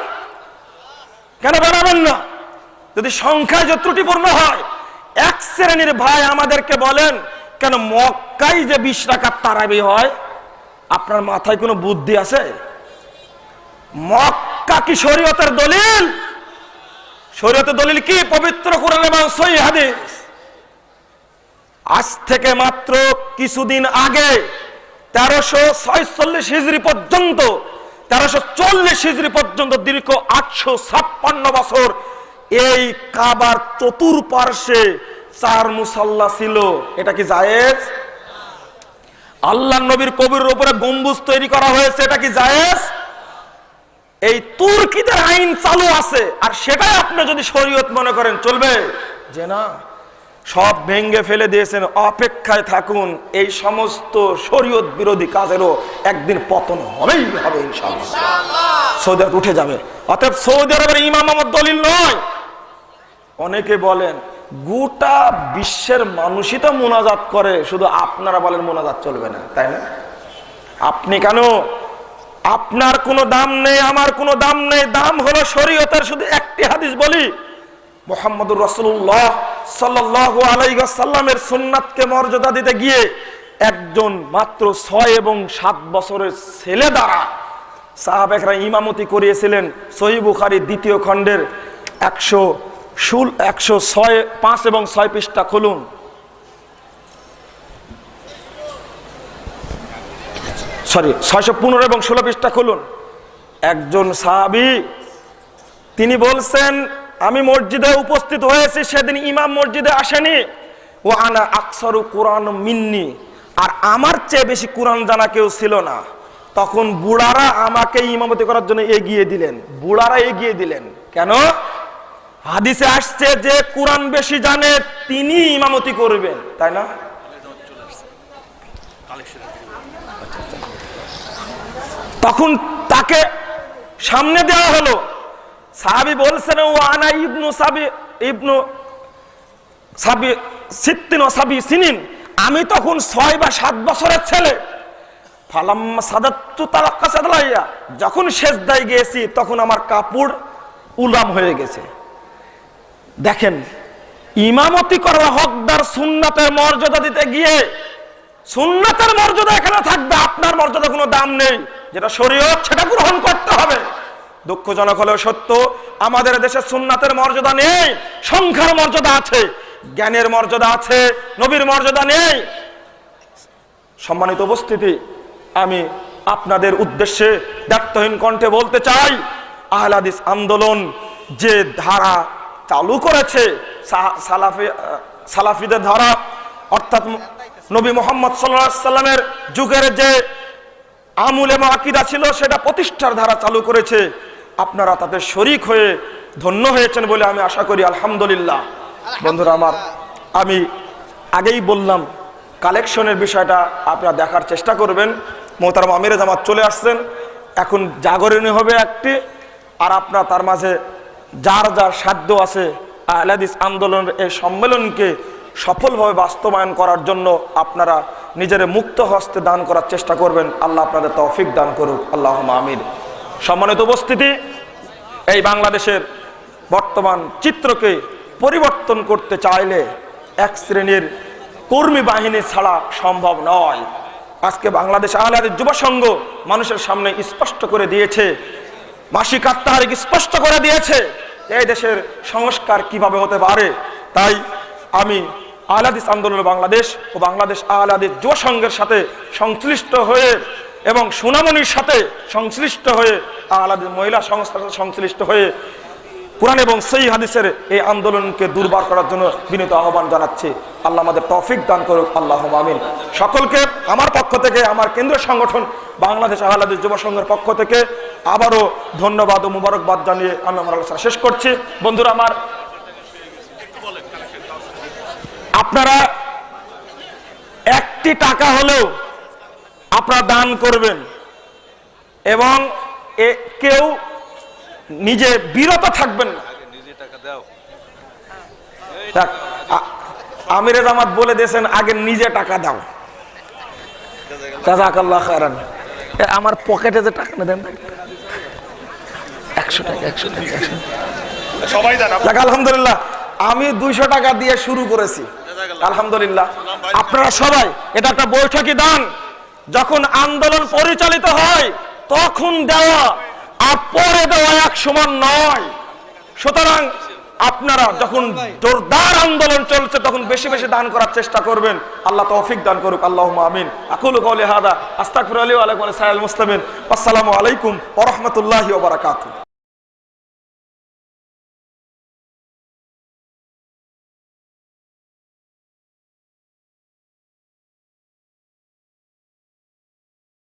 কেন বানাবেন না? যদি সংখ্যায় যে ত্রুটিপূর্ণ হয়, এক শ্রেণীর ভাই আমাদেরকে বলেন কেন মক্কায় যে 20 রাকাত তারাবি হয়, আপনার মাথায় কোনো বুদ্ধি আছে? মক্কা কি শরীয়তের দলিল? শরীয়তের দলিল কি? পবিত্র কোরআন এবং সহিহ হাদিস। আজ থেকে মাত্র কিছুদিন আগে 1346 হিজরি পর্যন্ত 1340 হিজরি পর্যন্ত দীর্ঘ 856 বছর এই কাবার চতুর্পার্শ্বে 4 মুসাল্লা ছিল। এটা কি জায়েজ? আল্লাহর নবীর কবরের উপরে গম্বুজ তৈরি করা হয়েছে, এটা কি জায়েজ? এই তুর্কিদের আইন চালু আছে, আর সেটাই আপনি যদি শরীয়ত মনে করেন চলবে যে না, সব ভেঙ্গে ফেলে দিয়েছেন, অপেক্ষায় থাকুন, এই সমস্ত শরীয়ত বিরোধী কাজেরও একদিন পতন হবেই হবে ইনশাআল্লাহ। সৌদি আরব উঠে যাবে। অতএব সৌদি আরবের ইমাম আমার দলিল নয়। অনেকে বলেন গোটা বিশ্বের মানুষই তো মোনাজাত করে, শুধু আপনারা বলেন মোনাজাত চলবে না, তাই না? আপনি কেন? আপনার কোনো দাম নেই, আমার কোনো দাম নেই, দাম হলো শরীয়তের। শুধু একটি হাদিস বলি, মুহাম্মদুর রাসূলুল্লাহ সাল্লাল্লাহু আলাইহি ওয়াসাল্লামের সুন্নাতকে মর্যাদা দিতে গিয়ে একজন মাত্র 6 এবং 7 বছরের ছেলে দ্বারা সাহাবায়ে ইমামতি করিয়েছিলেন। সহিহ বুখারী 2য় খণ্ডের 105 এবং 6 পৃষ্ঠা খুলুন। সরি 615 এবং 16 পৃষ্ঠা খুলুন। একজন সাহাবী তিনি বলছেন, আমি মসজিদে উপস্থিত হয়েছি, সেদিন ইমাম মসজিদে আসেনি। ও আনা আকসারু কুরআন মিন্নি, আর আমার চেয়ে বেশি কোরআন জানা কেউ ছিল না। তখন বুড়ারা আমাকে ইমামতি করার জন্য এগিয়ে দিলেন। বুড়ারা এগিয়ে দিলেন কেন? হাদিসে আসছে যে কোরআন বেশি জানে তিনি ইমামতি করবেন, তাই না? তখন তাকে সামনে দেওয়া হলো। সাহাবী বলছেন, ও আনা ইবনু সাবি সিত্তিন ও সাবি সিনিন, আমি তখন 6 বা 7 বছরের ছেলে। ফালাম্মা সাদাতু তালাক্কাসাত আলাইয়া, যখন সেজদায় গিয়েছি তখন আমার কাপড় উলাম হয়ে গেছে। দেখেন, ইমামতি করার হকদার সুন্নাতের মর্যাদা দিতে গিয়ে সুন্নাতের মর্যাদা এখানে থাকবে, আপনার মর্যাদা কোনো দাম নেই। যেটা শরীয়ত সেটা গ্রহণ করতে হবে। দুঃখজনক হলেও সত্য, আমাদের দেশে সুন্নাতের মর্যাদা নেই, সংখ্যার মর্যাদা আছে, জ্ঞানের মর্যাদা আছে, নবীর মর্যাদা নেই। সম্মানিত উপস্থিতি, আমি আপনাদের উদ্দেশ্যে দায়িত্বহীন কণ্ঠে বলতে চাই, আহলে হাদিস আন্দোলন যে ধারা চালু করেছে, সালাফিদের ধারা, অর্থাৎ নবী মুহাম্মদ সাল্লাল্লাহু আলাইহি সাল্লামের যুগের যে আমল এবং আকীদা ছিল সেটা প্রতিষ্ঠার ধারা চালু করেছে। আপনারা তাদের শরীক হয়ে ধন্য হয়েছেন বলে আমি আশা করি, আলহামদুলিল্লাহ। বন্ধুরা আমার, আমি আগেই বললাম কালেকশনের বিষয়টা আপনারা দেখার চেষ্টা করবেন। মোহতারাম আমিরে জামাত চলে আসছেন, এখন জাগরণী হবে একটি, আর আপনারা তার মাঝে যার যার সাধ্য আছে আহলে হাদিস আন্দোলনের এই সম্মেলনকে সফলভাবে বাস্তবায়ন করার জন্য আপনারা নিজের মুক্ত হস্তে দান করার চেষ্টা করবেন। আল্লাহ আপনাদের তৌফিক দান করুক, আল্লাহুম্মা আমিন। সম্মানিত উপস্থিতি, এই বাংলাদেশের বর্তমান চিত্রকে পরিবর্তন করতে চাইলে এক শ্রেণীর কর্মী বাহিনী ছাড়া সম্ভব নয়। আজকে বাংলাদেশ আহলে হাদিস যুব সংঘ মানুষের সামনে স্পষ্ট করে দিয়েছে, মাসিক আত্মহারিক স্পষ্ট করে দিয়েছে এই দেশের সংস্কার কিভাবে হতে পারে। তাই আমি আহলে হাদিস আন্দোলন বাংলাদেশ ও বাংলাদেশ আহলে হাদিস যুব সংঘের সাথে সংশ্লিষ্ট হয়ে এবং সুনামনির সাথে সংশ্লিষ্ট হয়ে, আহলে হাদিস মহিলা সংস্থার সাথে সংশ্লিষ্ট হয়ে কুরআন এবং সহিহ হাদিসের এই আন্দোলনকে দুর্বার করার জন্য বিনীত আহ্বান জানাচ্ছি। আল্লাহ আমাদের তৌফিক দান করুক, আল্লাহুম্মা আমিন। সকলকে আমার পক্ষ থেকে, আমার কেন্দ্রীয় সংগঠন বাংলাদেশ আহলে হাদিস যুব সংঘের পক্ষ থেকে আবারও ধন্যবাদ ও মুবারকবাদ জানিয়ে আমি আমার আলোচনা শেষ করছি। বন্ধুরা আমার, আপনারা একটি টাকা হলেও আপনারা দান করবেন এবং কেউ নিজে বিরত থাকবেন না। আমিরে জামাত বলে দিয়েছেন আগে নিজে টাকা দাও। জাযাকাল্লাহ খায়রান। আমার পকেটে যে টাকা না দেন 100 টাকা সবাই দেন। আলহামদুলিল্লাহ, আমি 200 টাকা দিয়ে শুরু করেছি, আলহামদুলিল্লাহ। আপনারা সবাই এটা একটা বৈঠকি দান। যখন আন্দোলন পরিচালিত হয় তখন দেওয়া আর পরে দেওয়া এক সমান নয়। সুতরাং আপনারা যখন জোরদার আন্দোলন চলছে তখন বেশি বেশি দান করার চেষ্টা করবেন। আল্লাহ তৌফিক দান করুক, আল্লাহুম্মা আমিন। আকুলু কওলি হাদা আস্তাগফিরুল্লাহ ওয়া লাকুম ওয়া লিসাইরিল মুসলিমিন। আসসালামু আলাইকুম ওয়া রাহমাতুল্লাহি ওয়া বারাকাতুহু।